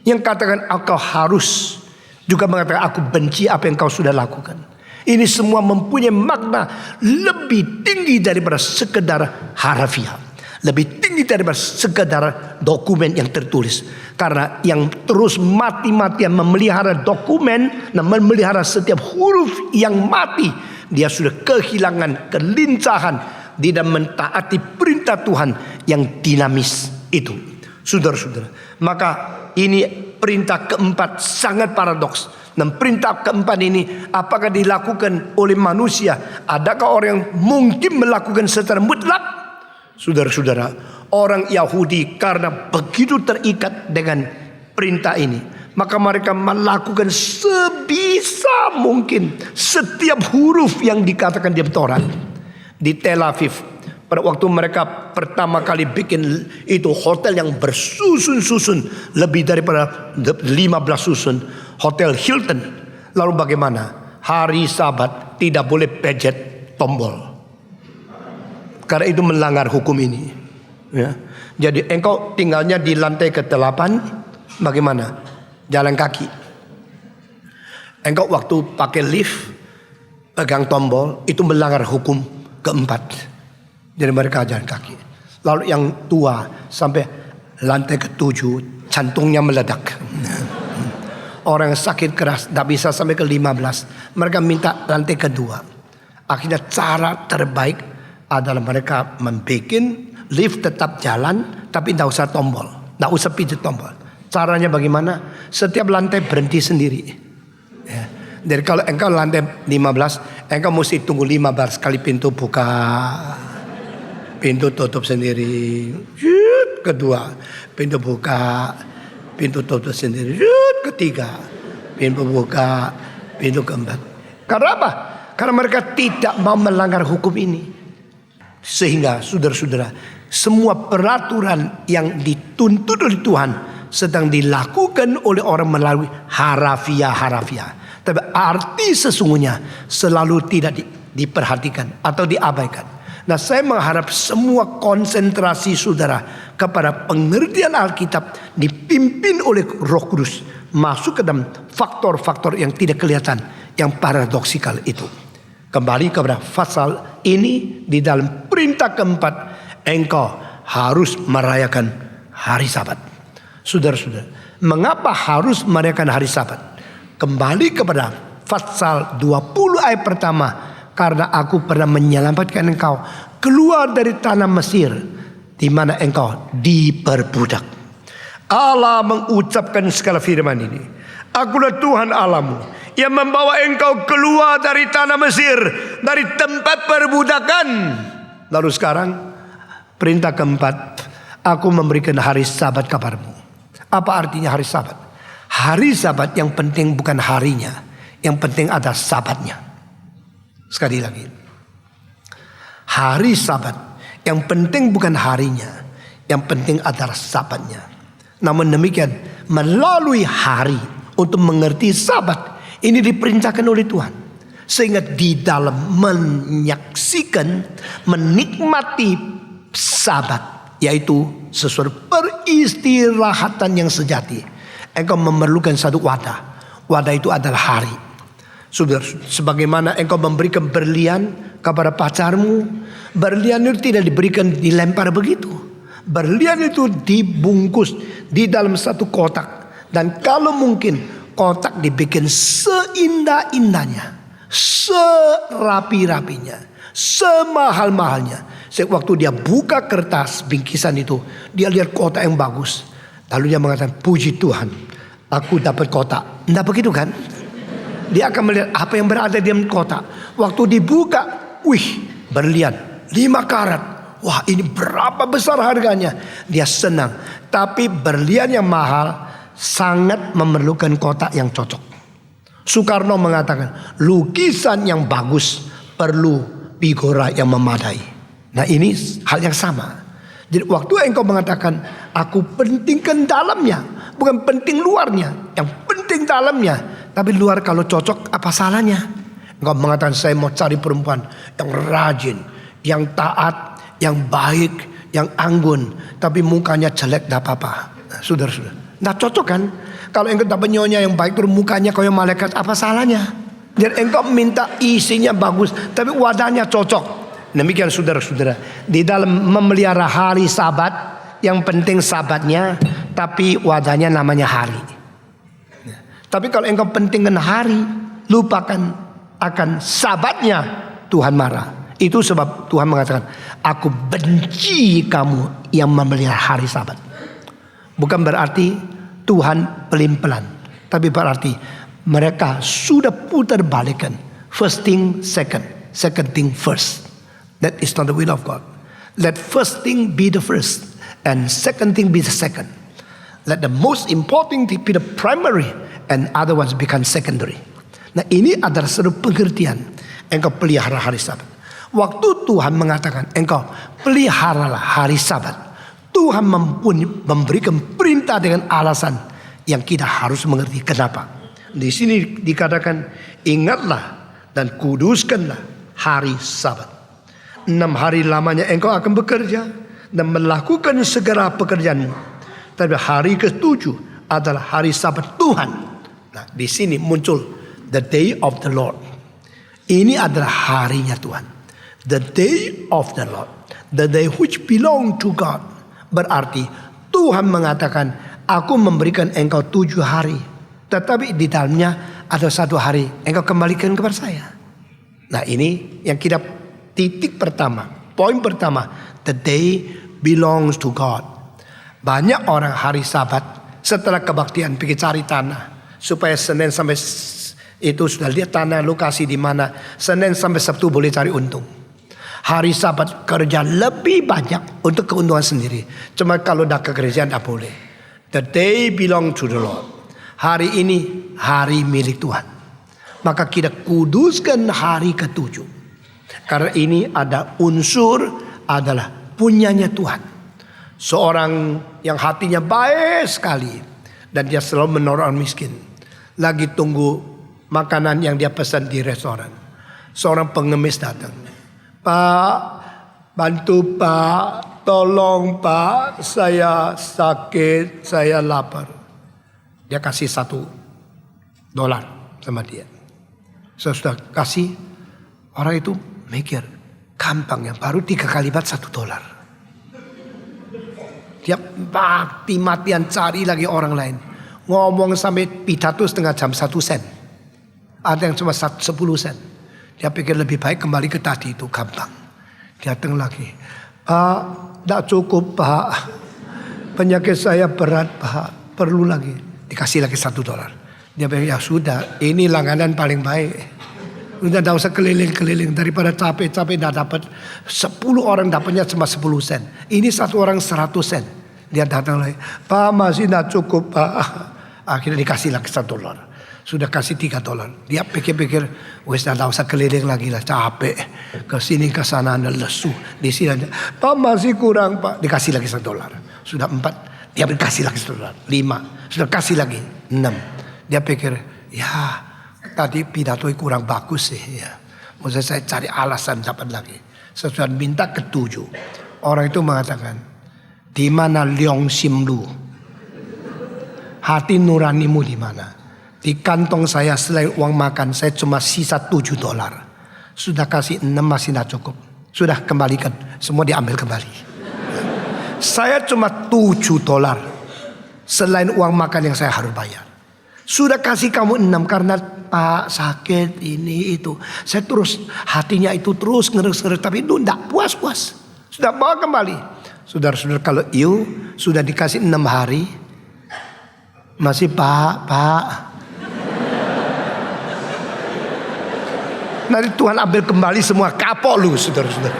Yang katakan engkau harus, juga mengatakan aku benci apa yang kau sudah lakukan. Ini semua mempunyai makna lebih tinggi daripada sekedar harafiah, lebih tinggi daripada sekedar dokumen yang tertulis. Karena yang terus mati-matian memelihara dokumen dan memelihara setiap huruf yang mati, dia sudah kehilangan kelincahan di dalam mentaati perintah Tuhan yang dinamis itu. Saudara-saudara, maka ini perintah keempat sangat paradoks. Dan perintah keempat ini apakah dilakukan oleh manusia? Adakah orang yang mungkin melakukan secara mutlak? Saudara-saudara, orang Yahudi karena begitu terikat dengan perintah ini, maka mereka melakukan sebisa mungkin setiap huruf yang dikatakan di Taurat. Di Tel Aviv, pada waktu mereka pertama kali bikin itu hotel yang bersusun-susun, lebih daripada 15 susun, Hotel Hilton. Lalu bagaimana? Hari Sabat tidak boleh pencet tombol, karena itu melanggar hukum ini. Ya. Jadi engkau tinggalnya di lantai ke-8, bagaimana? Jalan kaki. Engkau waktu pakai lift, pegang tombol, itu melanggar hukum keempat. Jadi mereka jalan kaki. Lalu yang tua sampai lantai ke-7, jantungnya meledak. Orang sakit keras tidak bisa sampai ke-15. Mereka minta lantai kedua. Akhirnya cara terbaik adalah mereka membuat lift tetap jalan, tapi tidak usah tombol, tidak usah pijat tombol. Caranya bagaimana? Setiap lantai berhenti sendiri. Ya. Jadi kalau engkau lantai 15, engkau mesti tunggu 15 kali pintu buka, pintu tutup sendiri. Kedua, pintu buka, pintu tutup sendiri. Ketiga, pintu buka, pintu keempat. Karena apa? Karena mereka tidak mau melanggar hukum ini. Sehingga saudara-saudara, semua peraturan yang dituntut oleh Tuhan sedang dilakukan oleh orang melalui harafiah. Tapi arti sesungguhnya selalu tidak diperhatikan atau diabaikan. Nah, saya mengharap semua konsentrasi saudara kepada pengertian Alkitab dipimpin oleh Roh Kudus, masuk ke dalam faktor-faktor yang tidak kelihatan, yang paradoksikal itu. Kembali kepada pasal ini, di dalam perintah keempat, engkau harus merayakan hari Sabat. Saudara-saudara, mengapa harus merayakan hari Sabat? Kembali kepada pasal 20 ayat pertama. Karena aku pernah menyelamatkan engkau keluar dari tanah Mesir, di mana engkau diperbudak. Allah mengucapkan segala firman ini. Akulah Tuhan Allahmu yang membawa engkau keluar dari tanah Mesir, dari tempat perbudakan. Lalu sekarang perintah keempat, aku memberikan hari Sabat kepadamu. Apa artinya hari Sabat? Hari Sabat yang penting bukan harinya, yang penting ada Sabatnya. Sekali lagi, hari Sabat yang penting bukan harinya, yang penting adalah Sabatnya. Namun demikian, melalui hari untuk mengerti Sabat ini diperintahkan oleh Tuhan, sehingga di dalam menyaksikan, menikmati Sabat, yaitu sesuatu peristirahatan yang sejati, engkau memerlukan satu wadah. Wadah itu adalah hari. Saudara, sebagaimana engkau memberikan berlian kepada pacarmu, berlian itu tidak diberikan dilempar begitu. Berlian itu dibungkus di dalam satu kotak, dan kalau mungkin kotak dibikin seindah-indahnya, serapi-rapinya, semahal-mahalnya. Waktu dia buka kertas bingkisan itu, dia lihat kotak yang bagus. Lalu dia mengatakan, puji Tuhan, aku dapat kotak. Tidak begitu kan? Dia akan melihat apa yang berada di dalam kotak. Waktu dibuka, wih, berlian 5 karat. Wah, ini berapa besar harganya? Dia senang. Tapi berlian yang mahal sangat memerlukan kotak yang cocok. Soekarno mengatakan, lukisan yang bagus perlu figura yang memadai. Nah, ini hal yang sama. Jadi waktu engkau mengatakan, aku pentingkan dalamnya, bukan penting luarnya. Yang penting dalamnya. Tapi luar kalau cocok, apa salahnya? Engkau mengatakan, saya mau cari perempuan yang rajin, yang taat, yang baik, yang anggun. Tapi mukanya jelek, tidak apa-apa. Nah, saudara-saudara, nah cocok kan? Kalau engkau dapat nyonya yang baik, terus mukanya kayak malaikat, apa salahnya? Dan engkau minta isinya bagus, tapi wadahnya cocok. Demikian saudara-saudara, di dalam memelihara hari Sabat, yang penting Sabatnya, tapi wadahnya namanya hari. Tapi kalau engkau pentingkan hari, lupakan akan Sabatnya, Tuhan marah. Itu sebab Tuhan mengatakan, aku benci kamu yang memelihara hari Sabat. Bukan berarti Tuhan pelin-pelan, tapi berarti mereka sudah putar balikan. First thing second, second thing first. That is not the will of God. Let first thing be the first, and second thing be the second. Let the most important thing be the primary, and other ones become secondary. Nah, ini adalah satu pengertian engkau pelihara hari Sabat. Waktu Tuhan mengatakan engkau peliharalah hari Sabat, Tuhan memberikan perintah dengan alasan yang kita harus mengerti kenapa. Di sini dikatakan, ingatlah dan kuduskanlah hari Sabat. 6 hari lamanya engkau akan bekerja dan melakukan segala pekerjaanmu. Tapi hari ke-7 adalah hari Sabat Tuhan. Nah, di sini muncul the day of the Lord. Ini adalah harinya Tuhan. The day of the Lord, the day which belong to God. Berarti Tuhan mengatakan, aku memberikan engkau 7 hari, tetapi di dalamnya ada 1 hari engkau kembalikan kepada saya. Nah, ini yang kita titik pertama, poin pertama, the day belongs to God. Banyak orang hari Sabat setelah kebaktian pergi cari tanah supaya Senin sampai itu sudah lihat tanah lokasi di mana, Senin sampai Sabtu boleh cari untung. Hari Sabat kerja lebih banyak untuk keuntungan sendiri. Cuma kalau dah ke gereja tidak boleh. The day belong to the Lord. Hari ini hari milik Tuhan. Maka kita kuduskan hari ke-7. Karena ini ada unsur adalah punyanya Tuhan. Seorang yang hatinya baik sekali dan dia selalu menolong orang miskin, lagi tunggu makanan yang dia pesan di restoran. Seorang pengemis datang, Pak, bantu Pak, tolong Pak, saya sakit, saya lapar. Dia kasih $1 sama dia. Saya sudah kasih, orang itu mikir, gampang ya, baru 3 kalimat $1. Dia mati-matian cari lagi orang lain. Ngomong sampai pidato setengah jam 1 sen. Ada yang cuma 10 sen. Dia pikir lebih baik kembali ke tadi itu, gampang. Dia datang lagi, Pak, tidak cukup Pak. Penyakit saya berat Pak, perlu lagi. Dikasih lagi $1. Dia bilang, ya sudah, ini langganan paling baik. Udah tidak usah keliling-keliling. Daripada capek-capek tidak dapat 10 orang dapatnya cuma 10 sen. Ini 1 orang 100 sen. Dia datang lagi, Pak masih tidak cukup Pak. Akhirnya dikasih lagi $1. Sudah kasih $3. Dia pikir-pikir, wes tidak usah keliling lagi lah, capek. Kesini ke sana anda lesu. Di sini aja, Pak masih kurang Pak. Dikasih lagi $1. Sudah 4. Dia dikasih lagi $1. 5. Sudah kasih lagi 6. Dia pikir, ya tadi pidato kurang bagus sih ya. Maksud saya cari alasan dapat lagi. Sesudah minta ke-7. Orang itu mengatakan, di mana Leong Sim Lu? Hati nuranimu di mana? Di kantong saya selain uang makan saya cuma sisa $7. Sudah kasih 6 masih tidak cukup. Sudah kembalikan, semua diambil kembali. Saya cuma $7 selain uang makan yang saya harus bayar. Sudah kasih kamu 6 karena Pak sakit ini itu. Saya terus hatinya itu terus ngeres-ngeres tapi itu tidak puas-puas. Sudah bawa kembali. Saudara-saudara, kalau you sudah dikasih 6 hari masih Pak. Nanti Tuhan ambil kembali semua, kapok lu saudara-saudara.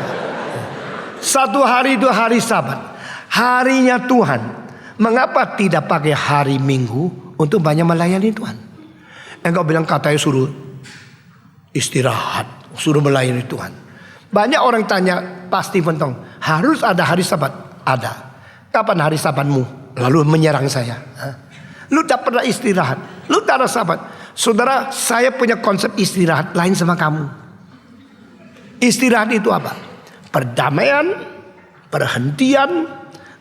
1 hari itu hari Sabat, harinya Tuhan. Mengapa tidak pakai hari Minggu untuk banyak melayani Tuhan? Engkau bilang katanya suruh istirahat, suruh melayani Tuhan. Banyak orang tanya pasti Stephen, harus ada hari Sabat? Ada. Kapan hari Sabatmu? Lalu menyerang saya. Lu tak pernah istirahat, lu tak ada Sabat. Saudara, saya punya konsep istirahat lain sama kamu. Istirahat itu apa? Perdamaian, perhentian,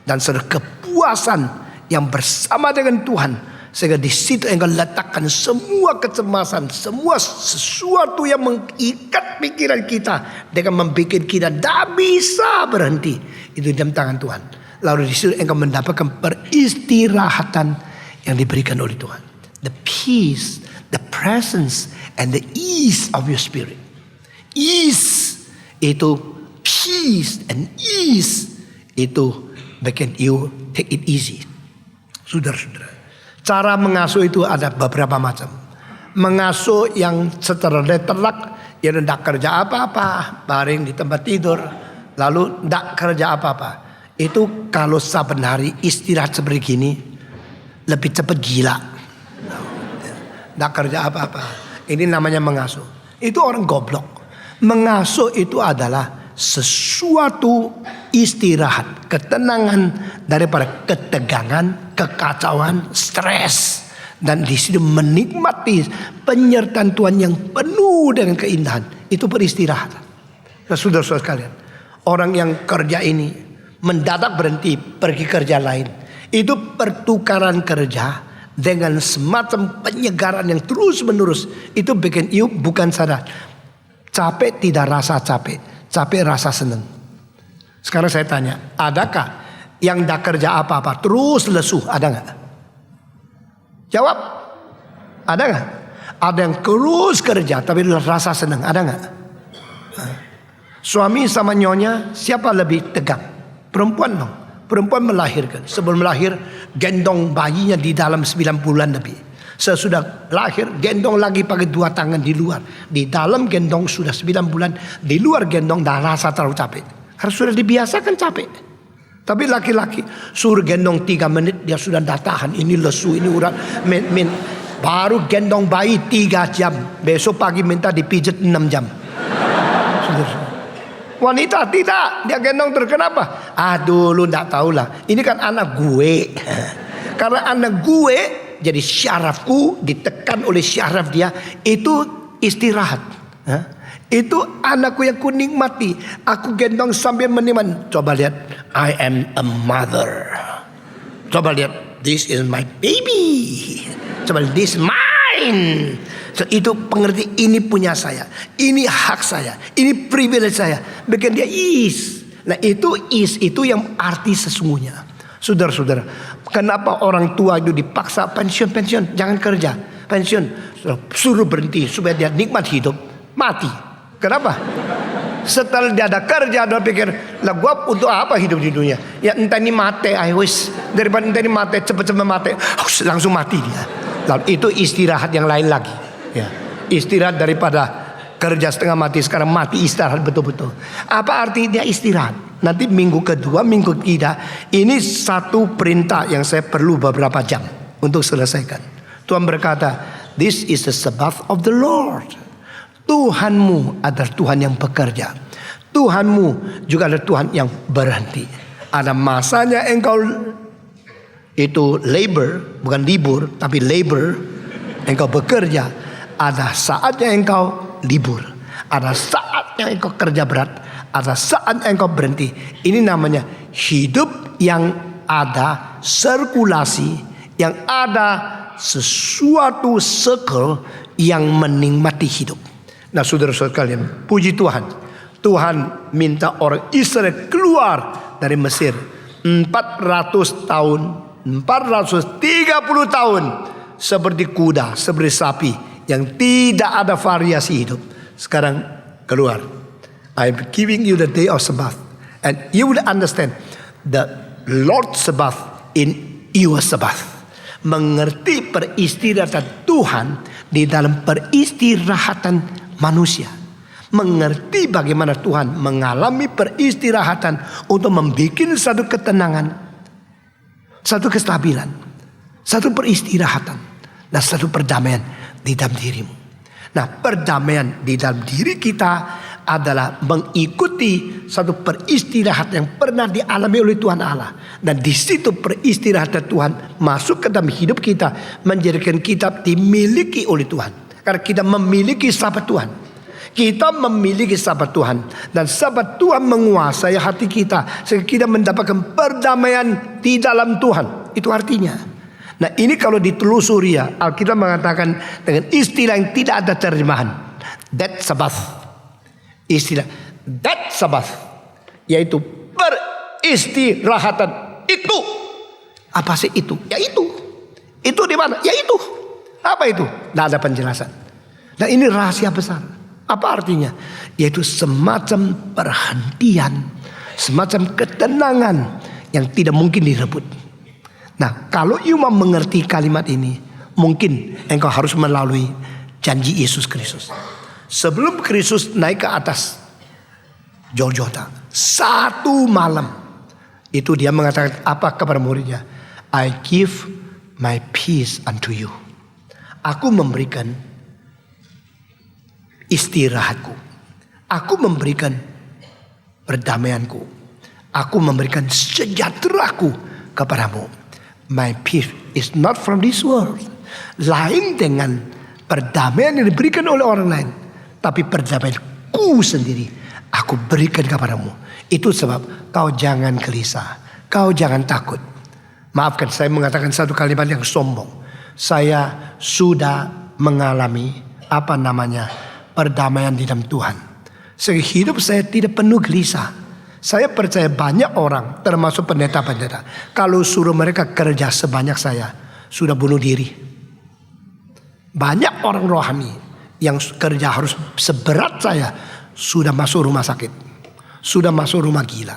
dan kepuasan yang bersama dengan Tuhan. Sehingga di situ engkau letakkan semua kecemasan, semua sesuatu yang mengikat pikiran kita dengan membuat kita tidak bisa berhenti. Itu dalam tangan Tuhan. Lalu di situ engkau mendapatkan peristirahatan yang diberikan oleh Tuhan. The peace, the presence, and the ease of your spirit. Ease itu peace and ease itu bikin you take it easy. Saudara-saudara, cara mengasuh itu ada beberapa macam. Mengasuh yang secara letterlek, yang tidak kerja apa-apa, baring di tempat tidur, lalu tidak kerja apa-apa. Itu kalau saben hari istirahat seperti gini, lebih cepat gila. Tidak kerja apa-apa. Ini namanya mengasuh. Itu orang goblok. Mengasuh itu adalah sesuatu istirahat, ketenangan daripada ketegangan, kekacauan, stres, dan di situ menikmati penyertaan Tuhan yang penuh dengan keindahan. Itu peristirahatan. Nah, saudara-saudara sekalian, orang yang kerja ini mendadak berhenti pergi kerja lain, itu pertukaran kerja dengan semacam penyegaran yang terus menerus. Itu bikin you bukan sadar. Capek tidak rasa capek, capek rasa senang. Sekarang saya tanya, adakah yang tidak kerja apa-apa terus lesu? Ada nggak? Jawab. Ada nggak? Ada yang terus kerja tapi rasa senang? Ada nggak? Suami sama nyonya siapa lebih tegang? Perempuan dong. Perempuan melahirkan. Sebelum lahir gendong bayinya di dalam 9 bulan lebih. Sesudah lahir gendong lagi pakai 2 tangan di luar. Di dalam gendong sudah 9 bulan. Di luar gendong dah rasa terlalu capek. Karena sudah dibiasakan capek. Tapi laki-laki suruh gendong 3 menit dia sudah dah tahan. Ini lesu, ini urat. Baru gendong bayi 3 jam. Besok pagi minta dipijat 6 jam. Wanita tidak, dia gendong terus. Kenapa? Aduh, lu ndak tahulah. Ini kan anak gue. Karena anak gue, jadi syarafku ditekan oleh syaraf dia. Itu istirahat. Itu anakku yang ku nikmati. Aku gendong sambil menikmati. Coba lihat, I am a mother. Coba lihat, this is my baby. Coba lihat, this is mine. So, itu pengerti, ini punya saya, ini hak saya, ini privilege saya. Bikin dia is. Nah itu is, itu yang arti sesungguhnya. Saudara-saudara, kenapa orang tua itu dipaksa pensiun, jangan kerja, pensiun, suruh berhenti supaya dia nikmat hidup, mati. Kenapa? Setelah dia ada kerja, dia pikir, lah gua untuk apa hidup di dunia? Ya entah ini mati, daripada entah ini mati, cepat-cepat mati, langsung mati dia. Lalu itu istirahat yang lain lagi. Ya, istirahat daripada kerja setengah mati, sekarang mati istirahat betul-betul. Apa arti dia istirahat? Nanti minggu kedua, minggu ketiga, ini satu perintah yang saya perlu beberapa jam untuk selesaikan. Tuhan berkata, this is the Sabbath of the Lord. Tuhanmu adalah Tuhan yang bekerja. Tuhanmu juga adalah Tuhan yang berhenti. Ada masanya engkau itu labor, bukan libur, tapi labor, engkau bekerja. Ada saatnya engkau libur. Ada saatnya engkau kerja berat. Ada saatnya engkau berhenti. Ini namanya hidup yang ada sirkulasi. Yang ada sesuatu circle yang menikmati hidup. Nah saudara-saudara kalian, puji Tuhan. Tuhan minta orang Israel keluar dari Mesir 400 tahun, 430 tahun seperti kuda, seperti sapi yang tidak ada variasi hidup. Sekarang keluar. I'm giving you the day of Sabbath, and you will understand the Lord Sabbath in your Sabbath. Mengerti peristirahatan Tuhan di dalam peristirahatan manusia. Mengerti bagaimana Tuhan mengalami peristirahatan untuk membuat satu ketenangan, satu kestabilan, satu peristirahatan, dan satu perdamaian di dalam dirimu. Nah, perdamaian di dalam diri kita adalah mengikuti satu peristirahatan yang pernah dialami oleh Tuhan Allah. Dan di situ peristirahatan Tuhan masuk ke dalam hidup kita, menjadikan kita dimiliki oleh Tuhan. Karena kita memiliki sahabat Tuhan. Kita memiliki sahabat Tuhan. Dan sahabat Tuhan menguasai hati kita, sehingga kita mendapatkan perdamaian di dalam Tuhan. Itu artinya. Nah, ini kalau ditelusuri ya, Alkitab mengatakan dengan istilah yang tidak ada terjemahan. That Sabbath. Istilah that Sabbath, yaitu peristirahatan itu. Apa sih itu? Ya itu. Itu di mana? Ya itu. Apa itu? Tidak ada penjelasan. Nah, ini rahasia besar. Apa artinya? Yaitu semacam perhentian, semacam ketenangan yang tidak mungkin direbut. Nah, kalau you mau mengerti kalimat ini, mungkin engkau harus melalui janji Yesus Kristus. Sebelum Kristus naik ke atas Golgota, satu malam itu dia mengatakan apa kepada muridnya? I give my peace unto you. Aku memberikan istirahatku. Aku memberikan perdamaianku. Aku memberikan sejahteraku kepadamu. My peace is not from this world. Lain dengan perdamaian yang diberikan oleh orang lain, tapi perdamaianku sendiri aku berikan kepadamu. Itu sebab kau jangan gelisah, kau jangan takut. Maafkan saya mengatakan satu kalimat yang sombong. Saya sudah mengalami perdamaian di dalam Tuhan. Sehingga hidup saya tidak penuh gelisah. Saya percaya banyak orang, termasuk pendeta-pendeta, kalau suruh mereka kerja sebanyak saya, sudah bunuh diri. Banyak orang rohani yang kerja harus seberat saya, sudah masuk rumah sakit, sudah masuk rumah gila.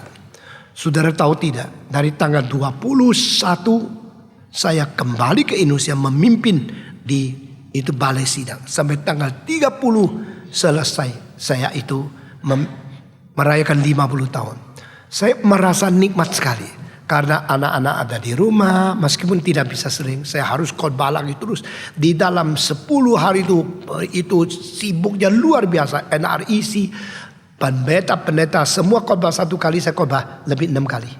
Saudara tahu tidak, dari tanggal 21 saya kembali ke Indonesia memimpin di itu balai sidang. Sampai tanggal 30 selesai saya itu merayakan 50 tahun. Saya merasa nikmat sekali. Karena anak-anak ada di rumah, meskipun tidak bisa sering, saya harus khotbah lagi terus. Di dalam 10 hari itu sibuknya luar biasa. NRIC, pendeta-pendeta, semua khotbah satu kali, saya khotbah lebih 6 kali.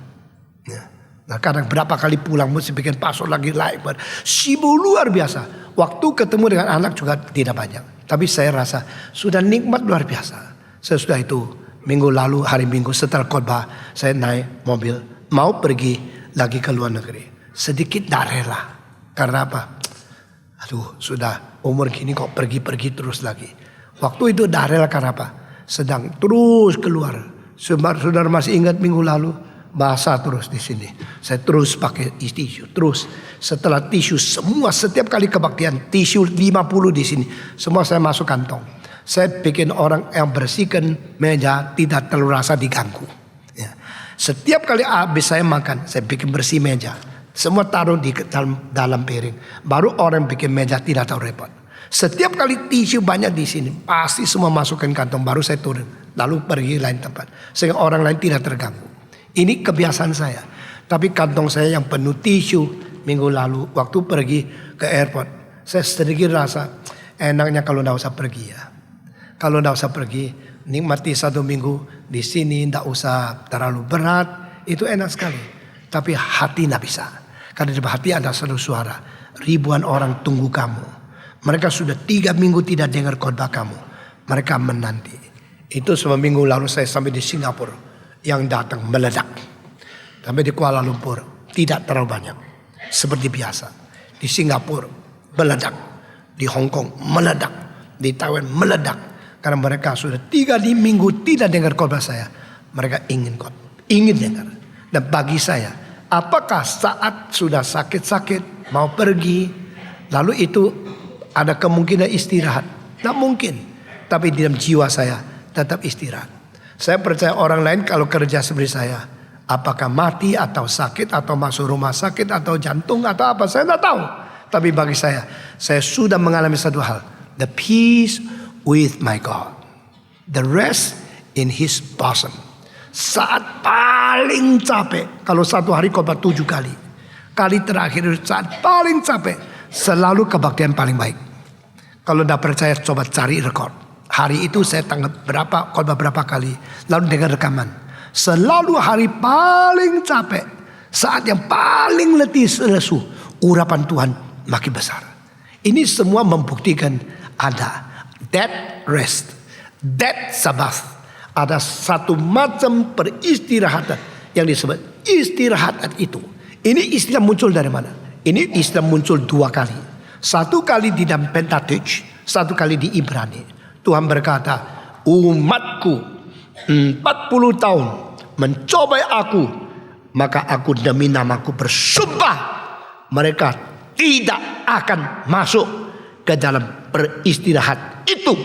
Ya. Nah, kadang berapa kali pulang, mesti bikin pastor lagi live. Sibuk luar biasa. Waktu ketemu dengan anak juga tidak banyak. Tapi saya rasa sudah nikmat luar biasa. Sesudah itu, minggu lalu, hari Minggu setelah khotbah, saya naik mobil. Mau pergi lagi ke luar negeri. Sedikit tidak rela. Karena apa? Aduh, sudah umur gini kok pergi-pergi terus lagi. Waktu itu tidak rela karena apa? Sedang terus keluar. Saudara masih ingat minggu lalu? Basah terus di sini. Saya terus pakai tisu. Terus setelah tisu semua, setiap kali kebaktian tisu 50 di sini. Semua saya masuk kantong. Saya bikin orang yang bersihkan meja tidak terlalu rasa diganggu. Ya. Setiap kali habis saya makan, saya bikin bersih meja. Semua taruh di dalam piring. Baru orang bikin meja tidak tahu repot. Setiap kali tisu banyak di sini, pasti semua masukkan kantong. Baru saya turun, lalu pergi lain tempat. Sehingga orang lain tidak terganggu. Ini kebiasaan saya. Tapi kantong saya yang penuh tisu minggu lalu, waktu pergi ke airport, saya sedikit rasa enaknya kalau tidak usah pergi ya. Kalau tidak usah pergi, nikmati 1 minggu di sini, tidak usah terlalu berat, itu enak sekali. Tapi hati tidak bisa. Karena di hati ada satu suara, ribuan orang tunggu kamu. Mereka sudah 3 minggu tidak dengar khotbah kamu. Mereka menanti. Itu sebab minggu lalu saya sampai di Singapura, yang datang meledak. Sampai di Kuala Lumpur tidak terlalu banyak, seperti biasa. Di Singapura meledak, di Hong Kong meledak, di Taiwan meledak. Karena mereka sudah 3 minggu tidak dengar khotbah saya. Mereka ingin dengar. Dan bagi saya, apakah saat sudah sakit-sakit mau pergi, Lalu itu ada kemungkinan istirahat. Tidak mungkin. Tapi di dalam jiwa saya tetap istirahat. Saya percaya orang lain kalau kerja seperti saya, apakah mati atau sakit atau masuk rumah sakit atau jantung atau apa, saya tidak tahu. Tapi bagi saya sudah mengalami satu hal. The peace with my God. The rest in His bosom. Saat paling capek, kalau satu hari khotbah 7 kali. Kali terakhir saat paling capek, selalu kebaktian paling baik. Kalau tidak percaya coba cari rekod. Hari itu saya tanggap berapa khotbah berapa kali, lalu dengar rekaman. Selalu hari paling capek, saat yang paling letih lesu, urapan Tuhan makin besar. Ini semua membuktikan ada that rest, that Sabbath. Ada satu macam peristirahatan yang disebut istirahat itu. Ini istilah muncul dari mana? Ini istilah muncul 2 kali. Satu kali di dalam Pentateuch, satu kali di Ibrani. Tuhan berkata, umatku 40 tahun mencobai aku, maka aku demi namaku bersumpah mereka tidak akan masuk ke dalam peristirahat itu.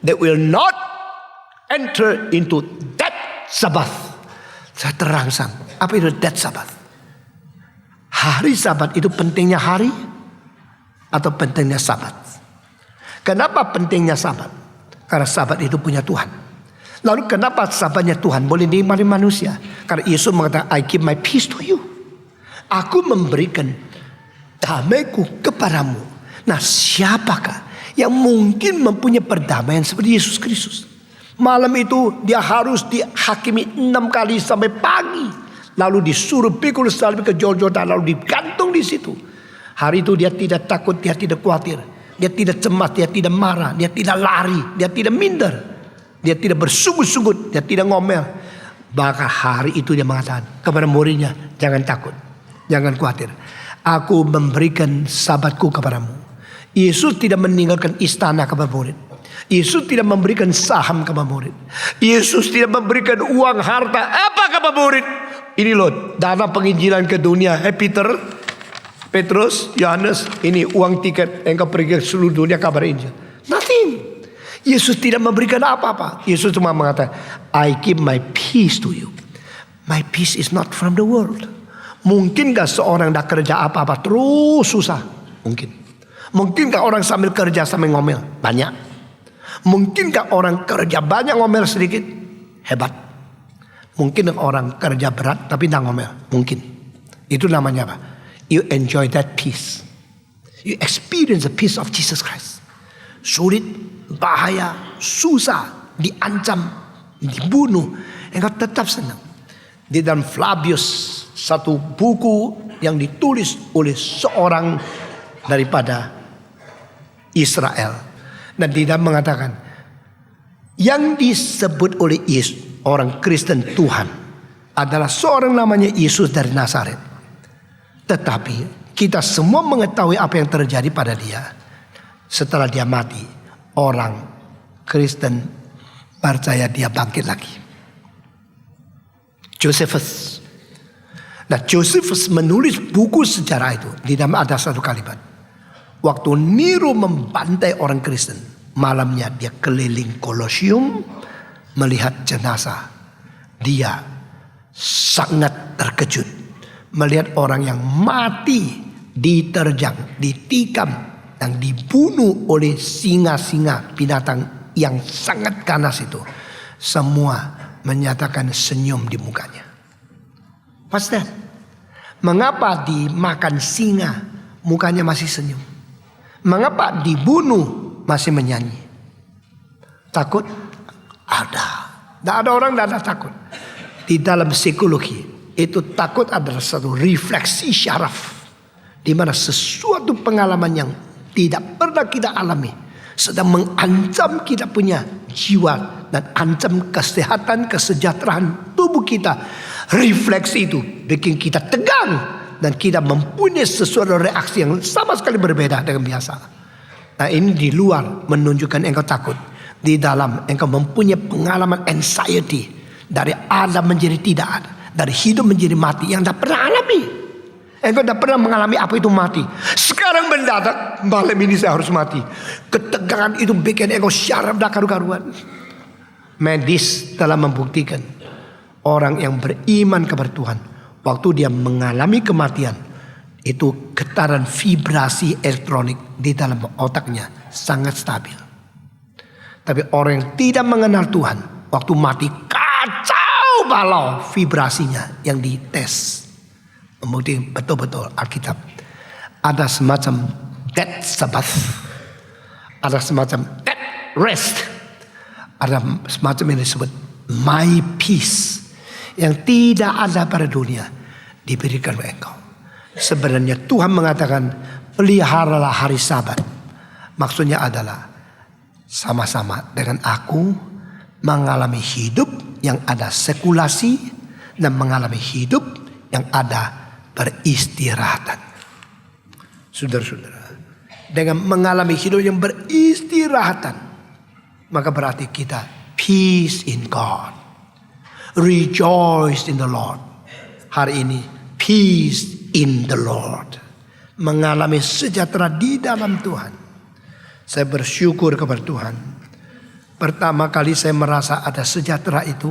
They will not enter into that Sabbath. Saya terangsang. Apa itu that Sabbath? Hari Sabat itu pentingnya hari atau pentingnya Sabat? Kenapa pentingnya Sabat? Karena Sabat itu punya Tuhan. Lalu kenapa Sabatnya Tuhan boleh dinikmati manusia? Karena Yesus mengatakan, I give my peace to you. Aku memberikan damaiku kepadamu. Nah, siapakah yang mungkin mempunyai perdamaian seperti Yesus Kristus? Malam itu dia harus dihakimi 6 kali sampai pagi. Lalu disuruh pikul salib ke Golgota, lalu digantung di situ. Hari itu dia tidak takut, dia tidak khawatir. Dia tidak cemas, dia tidak marah, dia tidak lari, dia tidak minder. Dia tidak bersungut-sungut, dia tidak ngomel. Maka hari itu dia mengatakan kepada muridnya, jangan takut, jangan khawatir. Aku memberikan Sabatku kepadamu. Yesus tidak meninggalkan istana kepada murid. Yesus tidak memberikan saham kepada murid. Yesus tidak memberikan uang harta apa kepada murid. Ini loh dana penginjilan ke dunia. Peter, Petrus, Yohanes, ini uang tiket engkau pergi ke seluruh dunia kabar Injil. Nothing. Yesus tidak memberikan apa-apa. Yesus cuma mengatakan, I give my peace to you. My peace is not from the world. Mungkinkah seorang dah kerja apa-apa terus susah? Mungkin. Mungkinkah orang sambil kerja sambil ngomel? Banyak. Mungkinkah orang kerja banyak ngomel sedikit? Hebat. Mungkin orang kerja berat tapi tidak ngomel. Mungkin. Itu namanya apa? You enjoy that peace. You experience the peace of Jesus Christ. Sulit, bahaya, susah, diancam, dibunuh, engkau tetap senang. Di dalam Flavius, satu buku yang ditulis oleh seorang daripada Israel. Dan di dalam mengatakan, yang disebut oleh Yesus, orang Kristen Tuhan, adalah seorang namanya Yesus dari Nazaret. Tetapi kita semua mengetahui apa yang terjadi pada dia. Setelah dia mati, orang Kristen percaya dia bangkit lagi. Josephus. Nah, Josephus menulis buku sejarah itu. Di dalam ada satu kalimat. Waktu Nero membantai orang Kristen, malamnya dia keliling Kolosium melihat jenazah. Dia sangat terkejut melihat orang yang mati, diterjang, ditikam, dan dibunuh oleh singa-singa, binatang yang sangat ganas itu. Semua menyatakan senyum di mukanya. What's that? Mengapa dimakan singa mukanya masih senyum? Mengapa dibunuh masih menyanyi? Takut? Ada. Tidak ada orang tidak ada takut. Di dalam psikologi itu takut adalah satu refleksi syaraf, di mana sesuatu pengalaman yang tidak pernah kita alami sedang mengancam kita punya jiwa dan ancam kesehatan, kesejahteraan tubuh kita. Refleksi itu bikin kita tegang dan kita mempunyai sesuatu reaksi yang sama sekali berbeda dengan biasa. Nah, ini di luar menunjukkan engkau takut. Di dalam engkau mempunyai pengalaman anxiety, dari ada menjadi tidak ada, dari hidup menjadi mati yang tidak pernah alami. Engkau tidak pernah mengalami apa itu mati. Sekali Sekarang mendadak malam ini saya harus mati. Ketegangan itu bikin ego syaraf dah karu-karuan. Medis telah membuktikan orang yang beriman kepada Tuhan, waktu dia mengalami kematian, itu getaran vibrasi elektronik di dalam otaknya sangat stabil. Tapi orang yang tidak mengenal Tuhan, waktu mati kacau balau vibrasinya yang dites. Membuktikan betul-betul Alkitab ada semacam death Sabbath, ada semacam death rest, ada semacam yang disebut my peace yang tidak ada pada dunia diberikan oleh engkau. Sebenarnya Tuhan mengatakan peliharalah hari Sabat. Maksudnya adalah sama-sama dengan aku mengalami hidup yang ada sekulasi dan mengalami hidup yang ada beristirahatan. Saudara-saudara, dengan mengalami hidup yang beristirahatan, maka berarti kita peace in God, rejoice in the Lord. Hari ini peace in the Lord, mengalami sejahtera di dalam Tuhan. Saya bersyukur kepada Tuhan. Pertama kali saya merasa ada sejahtera itu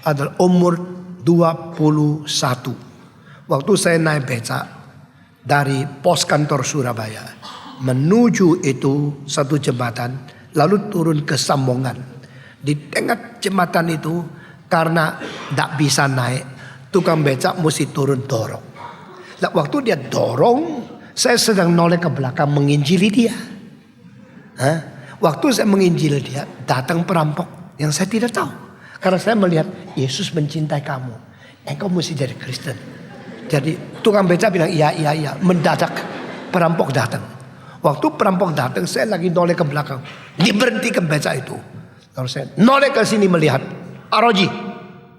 adalah umur 21. Waktu saya naik becak dari pos kantor Surabaya menuju itu satu jembatan, lalu turun ke Sambongan. Di tengah jembatan itu karena tidak bisa naik, tukang becak mesti turun dorong. Nah, waktu dia dorong, saya sedang noleh ke belakang menginjili dia. Waktu saya menginjili dia, datang perampok yang saya tidak tahu. Karena saya melihat Yesus mencintai kamu, engkau mesti jadi Kristen. Jadi tukang becak bilang iya. Mendadak perampok datang. Waktu perampok datang, saya lagi noleh ke belakang, diberhentikan becak itu. Lalu saya noleh ke sini melihat arloji.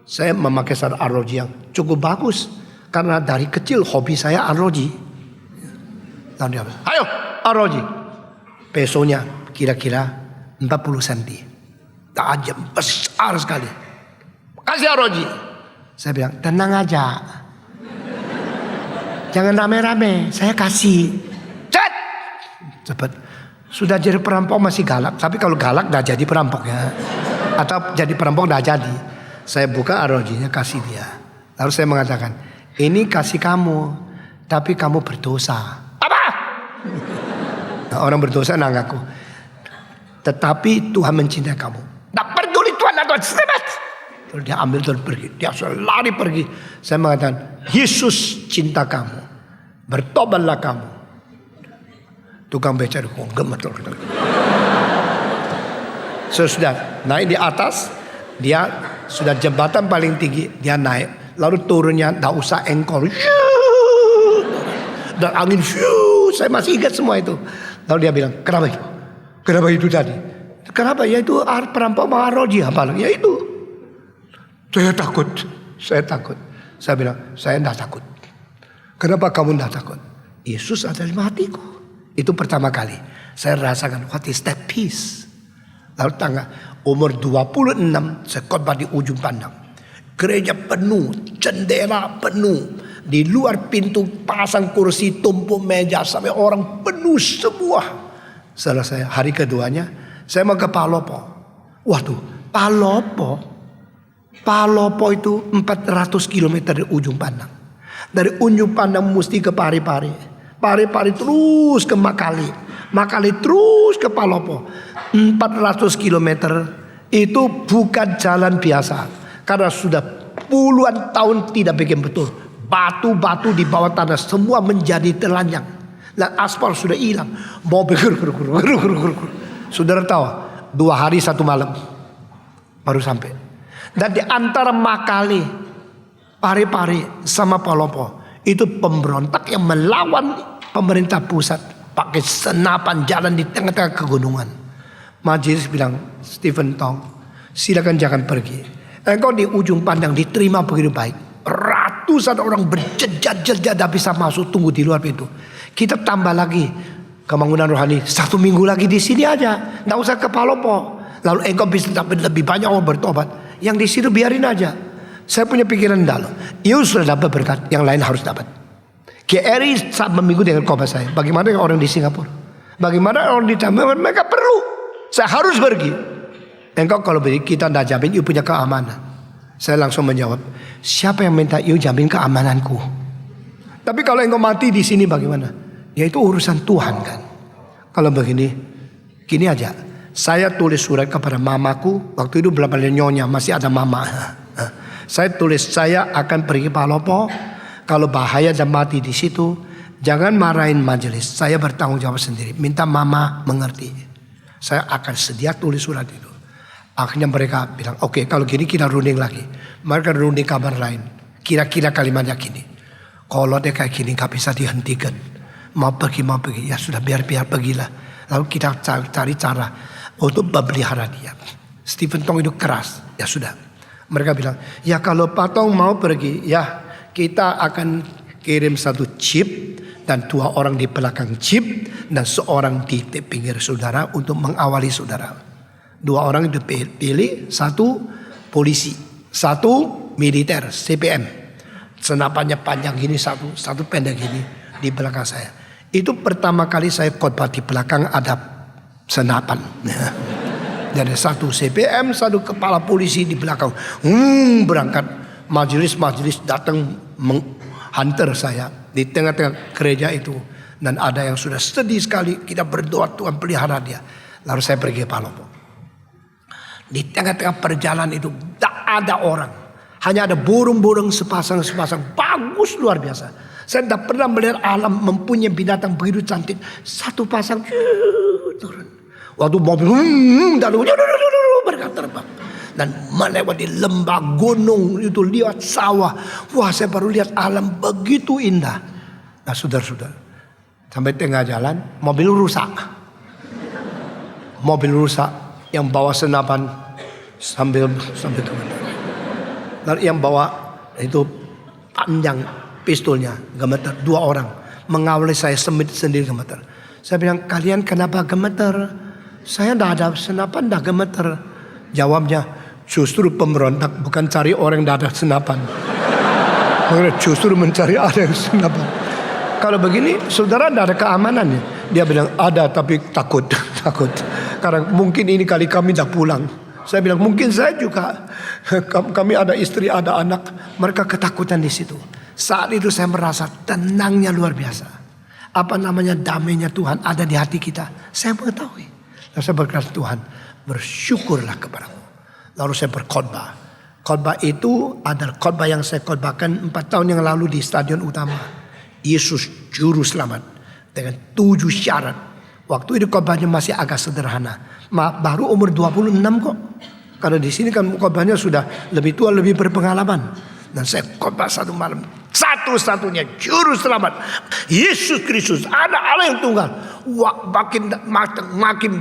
Saya memakai sarung arloji yang cukup bagus karena dari kecil hobi saya arloji. Lalu dia bilang, ayo arloji. Pesonya kira-kira 40 cm. Tajam, besar sekali. Kasih arloji. Saya bilang, tenang aja. Jangan rame-rame, saya kasih. Cet! Cepat. Sudah jadi perampok masih galak. Tapi kalau galak dah jadi perampok ya. Atau jadi perampok dah jadi. Saya buka arlojinya, kasih dia. Lalu saya mengatakan, ini kasih kamu, tapi kamu berdosa. Apa? Nah, orang berdosa ngaku. Tetapi Tuhan mencintai kamu. Tak peduli Tuhan atau selamat. Lalu dia ambil dan pergi. Dia lari pergi. Saya mengatakan, Yesus cinta kamu. Bertobatlah kamu. Tukang becak gemeter. Sudah naik di atas. Dia sudah jembatan paling tinggi. Dia naik. Lalu turunnya tak usah engkol. Dan angin. Saya masih ingat semua itu. Lalu dia bilang, kenapa itu? Kenapa itu tadi? Kenapa? Ya itu perampok Maharoji. Ya itu. Saya takut. Saya bilang, saya tidak takut. Kenapa kamu tidak takut? Yesus ada di hatiku. Itu pertama kali saya rasakan what is that peace. Lalu tanggal umur 26 saya khotbah di ujung pandang. Gereja penuh, jendela penuh. Di luar pintu pasang kursi, tumpuk meja sampai orang penuh semua. Selesai hari keduanya saya mau ke Palopo. Waduh, Palopo itu 400 km dari ujung pandang. Dari ujung pandang mesti ke Pari-Pari. Pari-Pari terus ke Makali. Makali terus ke Palopo. 400 km itu bukan jalan biasa. Karena sudah puluhan tahun tidak bikin betul. Batu-batu di bawah tanah semua menjadi telanjang. Dan aspal sudah hilang. Mobil Saudara tahu 2 hari 1 malam baru sampai. Dan di antara Makali, Pari-Pari sama Palopo itu pemberontak yang melawan pemerintah pusat pakai senapan jalan di tengah-tengah kegunungan. Majelis bilang, Stephen Tong, silakan jangan pergi. Engkau di ujung pandang diterima begitu baik. Ratusan orang berjejak-jejak tidak bisa masuk, tunggu di luar pintu. Kita tambah lagi kebangunan rohani 1 minggu lagi di sini aja, tidak usah ke Palopo. Lalu engkau bisa dapat lebih banyak orang bertobat. Yang di situ biarin aja. Saya punya pikiran dalam. Yesus sudah dapat berkat, yang lain harus dapat. KRI saat meminggu dengan khotbah saya. Bagaimana dengan orang di Singapura? Bagaimana orang di Thailand? Mereka perlu. Saya harus pergi. Engkau kalau pergi, kita tidak jamin you punya keamanan. Saya langsung menjawab, siapa yang minta you jamin keamananku? Tapi kalau engkau mati di sini bagaimana? Ya itu urusan Tuhan kan. Kalau begini, gini aja. Saya tulis surat kepada mamaku. Waktu itu belum ada nyonya, masih ada mama. Saya tulis, saya akan pergi Palopo. Kalau bahaya dan mati di situ, jangan marahin majelis. Saya bertanggung jawab sendiri. Minta mama mengerti. Saya akan sedia tulis surat itu. Akhirnya mereka bilang, oke, kalau gini kita runding lagi. Mereka runding kabar lain. Kira-kira kalimatnya gini. Kalau dia kayak gini gak bisa dihentikan. Mau pergi. Ya sudah biar pergilah. Lalu kita cari cara untuk memelihara dia. Stephen Tong itu keras. Ya sudah. Mereka bilang, ya kalau Pak Tong mau pergi, ya kita akan kirim satu chip dan 2 orang di belakang chip dan seorang di pinggir saudara untuk mengawali saudara. 2 orang dipilih, 1 polisi, 1 militer CPM. Senapannya panjang gini, satu pendek gini di belakang saya. Itu pertama kali saya khotbah di belakang ada senapan. Jadi 1 CPM, 1 kepala polisi di belakang. Berangkat. Majelis datang menghantar saya di tengah-tengah gereja itu. Dan ada yang sudah sedih sekali. Kita berdoa Tuhan pelihara dia. Lalu saya pergi ke Palopo. Di tengah-tengah perjalanan itu tak ada orang. Hanya ada burung-burung sepasang. Bagus luar biasa. Saya tidak pernah melihat alam mempunyai binatang begitu cantik. Satu pasang turun. Waktu mobil mereka terbang. Dan melewati lembah, gunung, itu lihat sawah. Wah, saya baru lihat alam begitu indah. Nah, saudara-saudara, sampai tengah jalan, mobil rusak. Yang bawa senapan sambil gemeter. Lalu yang bawa itu panjang pistolnya, gemeter. 2 orang mengawali saya sendiri gemeter. Saya bilang, kalian kenapa gemeter? Saya tidak ada senapan, tidak gemeter. Jawabnya, justru pemberontak bukan cari orang yang ada senapan. Justru mencari ada yang senapan. Kalau begini, saudara tidak ada keamanannya. Dia bilang, ada tapi takut. Karena mungkin ini kali kami tidak pulang. Saya bilang, mungkin saya juga. Kami ada istri, ada anak. Mereka ketakutan di situ. Saat itu saya merasa tenangnya luar biasa. Apa namanya damainya Tuhan ada di hati kita. Saya mengetahui. Dan saya berkata, Tuhan, bersyukurlah kepadamu. Lalu saya berkhotbah. Khotbah itu adalah khotbah yang saya khotbahkan 4 tahun yang lalu di Stadion Utama. Yesus Juru Selamat. Dengan 7 syarat. Waktu itu khotbahnya masih agak sederhana. Baru umur 26 kok. Karena di sini kan khotbahnya sudah lebih tua, lebih berpengalaman. Dan saya khotbah 1 malam. Satu-satunya Juru Selamat. Yesus Kristus. Ada Allah yang tunggal. Wah, makin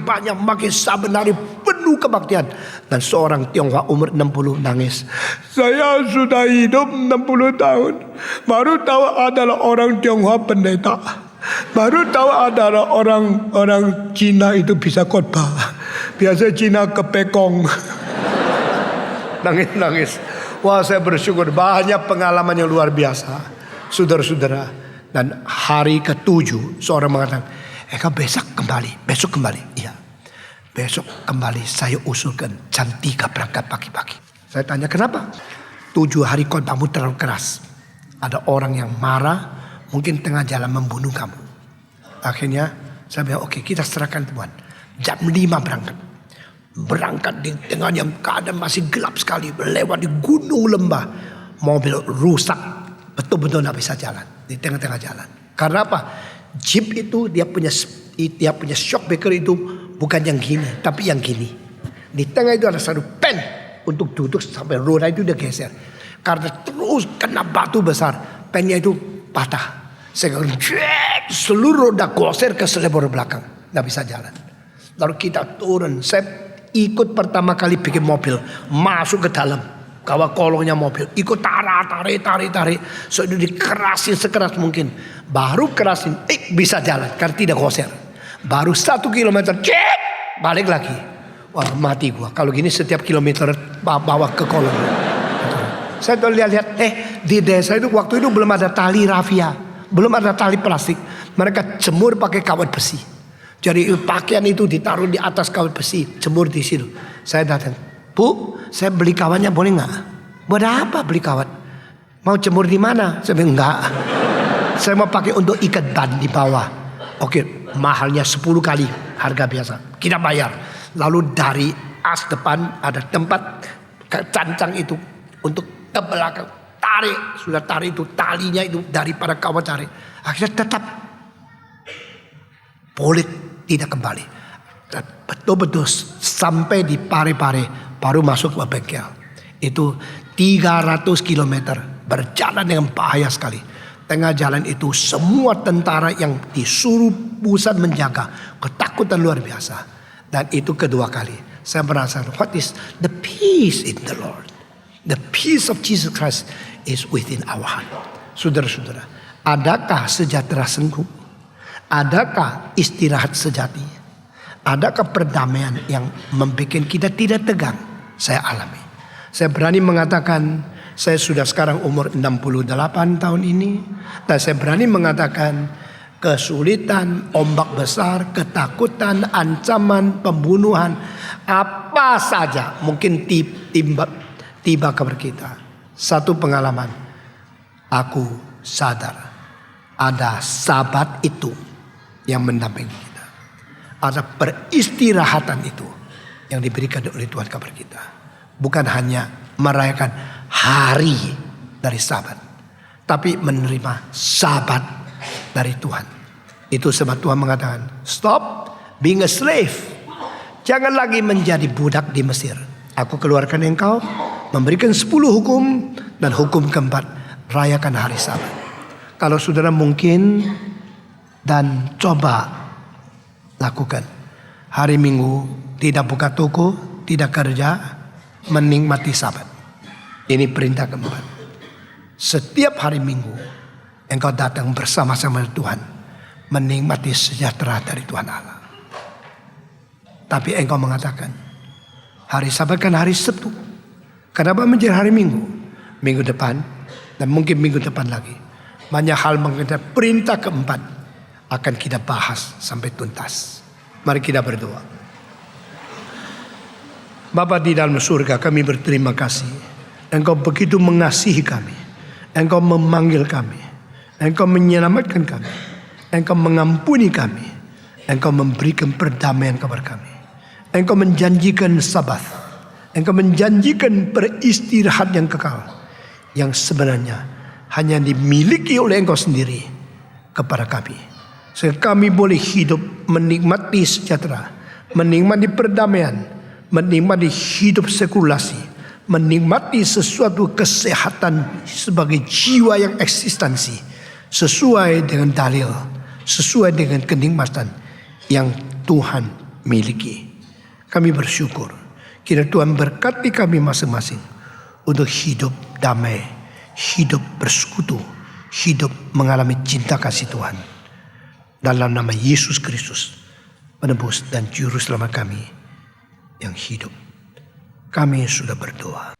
banyak, makin sabar hari penuh kebaktian. Dan seorang Tionghoa umur 60 nangis. Saya sudah hidup 60 tahun. Baru tahu adalah orang Tionghoa pendeta. Baru tahu adalah orang Cina itu bisa khotbah. Biasa Cina kepekong. Nangis. Wah, saya bersyukur banyak pengalaman yang luar biasa. Saudara-saudara. Dan hari ke-7 seorang mengatakan, besok kembali. Iya. Besok kembali saya usulkan jam 3 berangkat pagi-pagi. Saya tanya kenapa? 7 hari khotbahmu terlalu keras. Ada orang yang marah, mungkin tengah jalan membunuh kamu. Akhirnya saya bilang, oke, kita serahkan Tuhan. Jam 5 berangkat. Berangkat di tengah yang keadaan masih gelap sekali. Lewat di gunung lembah. Mobil rusak. Betul-betul tidak bisa jalan. Di tengah-tengah jalan. Karena apa? Jeep itu dia punya shock breaker itu bukan yang gini. Tapi yang gini. Di tengah itu ada satu pen. Untuk duduk sampai roda itu udah geser. Karena terus kena batu besar. Pennya itu patah. Seluruh roda goser ke selebor belakang. Tidak bisa jalan. Lalu kita turun. Saya ikut pertama kali bikin mobil. Masuk ke dalam. Kawal kolongnya mobil. Ikut tarik. So itu dikerasin sekeras mungkin. Baru kerasin. Bisa jalan. Karena tidak goser. Baru 1 kilometer. Balik lagi. Wah, mati gua. Kalau gini setiap kilometer bawa ke kolong. Saya tuh lihat. Di desa itu waktu itu belum ada tali rafia. Belum ada tali plastik. Mereka jemur pakai kawat besi. Jadi pakaian itu ditaruh di atas kawat besi, jemur di situ. Saya datang, Bu, saya beli kawannya boleh nggak? Buat apa beli kawat? Mau jemur di mana? Saya bilang enggak. Saya mau pakai untuk ikat ban di bawah. Oke, mahalnya 10 kali harga biasa. Kita bayar. Lalu dari as depan ada tempat cancang itu untuk ke belakang. Tarik, sudah tarik itu talinya itu daripada kawat tarik. Akhirnya tetap boleh tidak kembali. Betul-betul sampai di Pare-Pare baru masuk ke bengkel. Itu 300 km berjalan dengan bahaya sekali. Tengah jalan itu semua tentara yang disuruh pusat menjaga, ketakutan luar biasa. Dan itu kedua kali saya merasa, what is the peace in the Lord? The peace of Jesus Christ is within our heart. Saudara-saudara, adakah sejahtera sengguh? Adakah istirahat sejati? Adakah perdamaian yang membuat kita tidak tegang? Saya alami. Saya berani mengatakan, saya sudah sekarang umur 68 tahun ini. Dan saya berani mengatakan, kesulitan, ombak besar, ketakutan, ancaman, pembunuhan, apa saja mungkin tiba kepada kita. Satu pengalaman, aku sadar ada sahabat itu yang mendampingi kita. Ada peristirahatan itu yang diberikan oleh Tuhan kepada kita. Bukan hanya merayakan hari dari sahabat, tapi menerima sahabat dari Tuhan. Itu sebab Tuhan mengatakan, stop being a slave. Jangan lagi menjadi budak di Mesir. Aku keluarkan engkau, memberikan 10 hukum, dan hukum keempat, rayakan hari sabat. Kalau saudara mungkin dan coba lakukan. Hari Minggu tidak buka toko, tidak kerja, menikmati sabat. Ini perintah keempat. Setiap hari Minggu engkau datang bersama-sama Tuhan, menikmati sejahtera dari Tuhan Allah. Tapi engkau mengatakan, hari Sabat kan hari Sabtu. Kenapa menjadi hari Minggu? Minggu depan dan mungkin minggu depan lagi. Banyak hal mengenai perintah keempat akan kita bahas sampai tuntas. Mari kita berdoa. Bapa di dalam surga, kami berterima kasih. Engkau begitu mengasihi kami. Engkau memanggil kami. Engkau menyelamatkan kami. Engkau mengampuni kami. Engkau memberikan perdamaian kepada kami. Engkau menjanjikan sabat. Engkau menjanjikan beristirahat yang kekal, yang sebenarnya hanya dimiliki oleh Engkau sendiri kepada kami. Sehingga kami boleh hidup menikmati sejahtera, menikmati perdamaian, menikmati hidup sekulasi, menikmati sesuatu kesehatan sebagai jiwa yang eksistensi, sesuai dengan dalil, sesuai dengan kenikmatan yang Tuhan miliki. Kami bersyukur kiranya Tuhan berkati kami masing-masing untuk hidup damai, hidup bersekutu, hidup mengalami cinta kasih Tuhan. Dalam nama Yesus Kristus, penebus dan juru selamat kami yang hidup, kami sudah berdoa.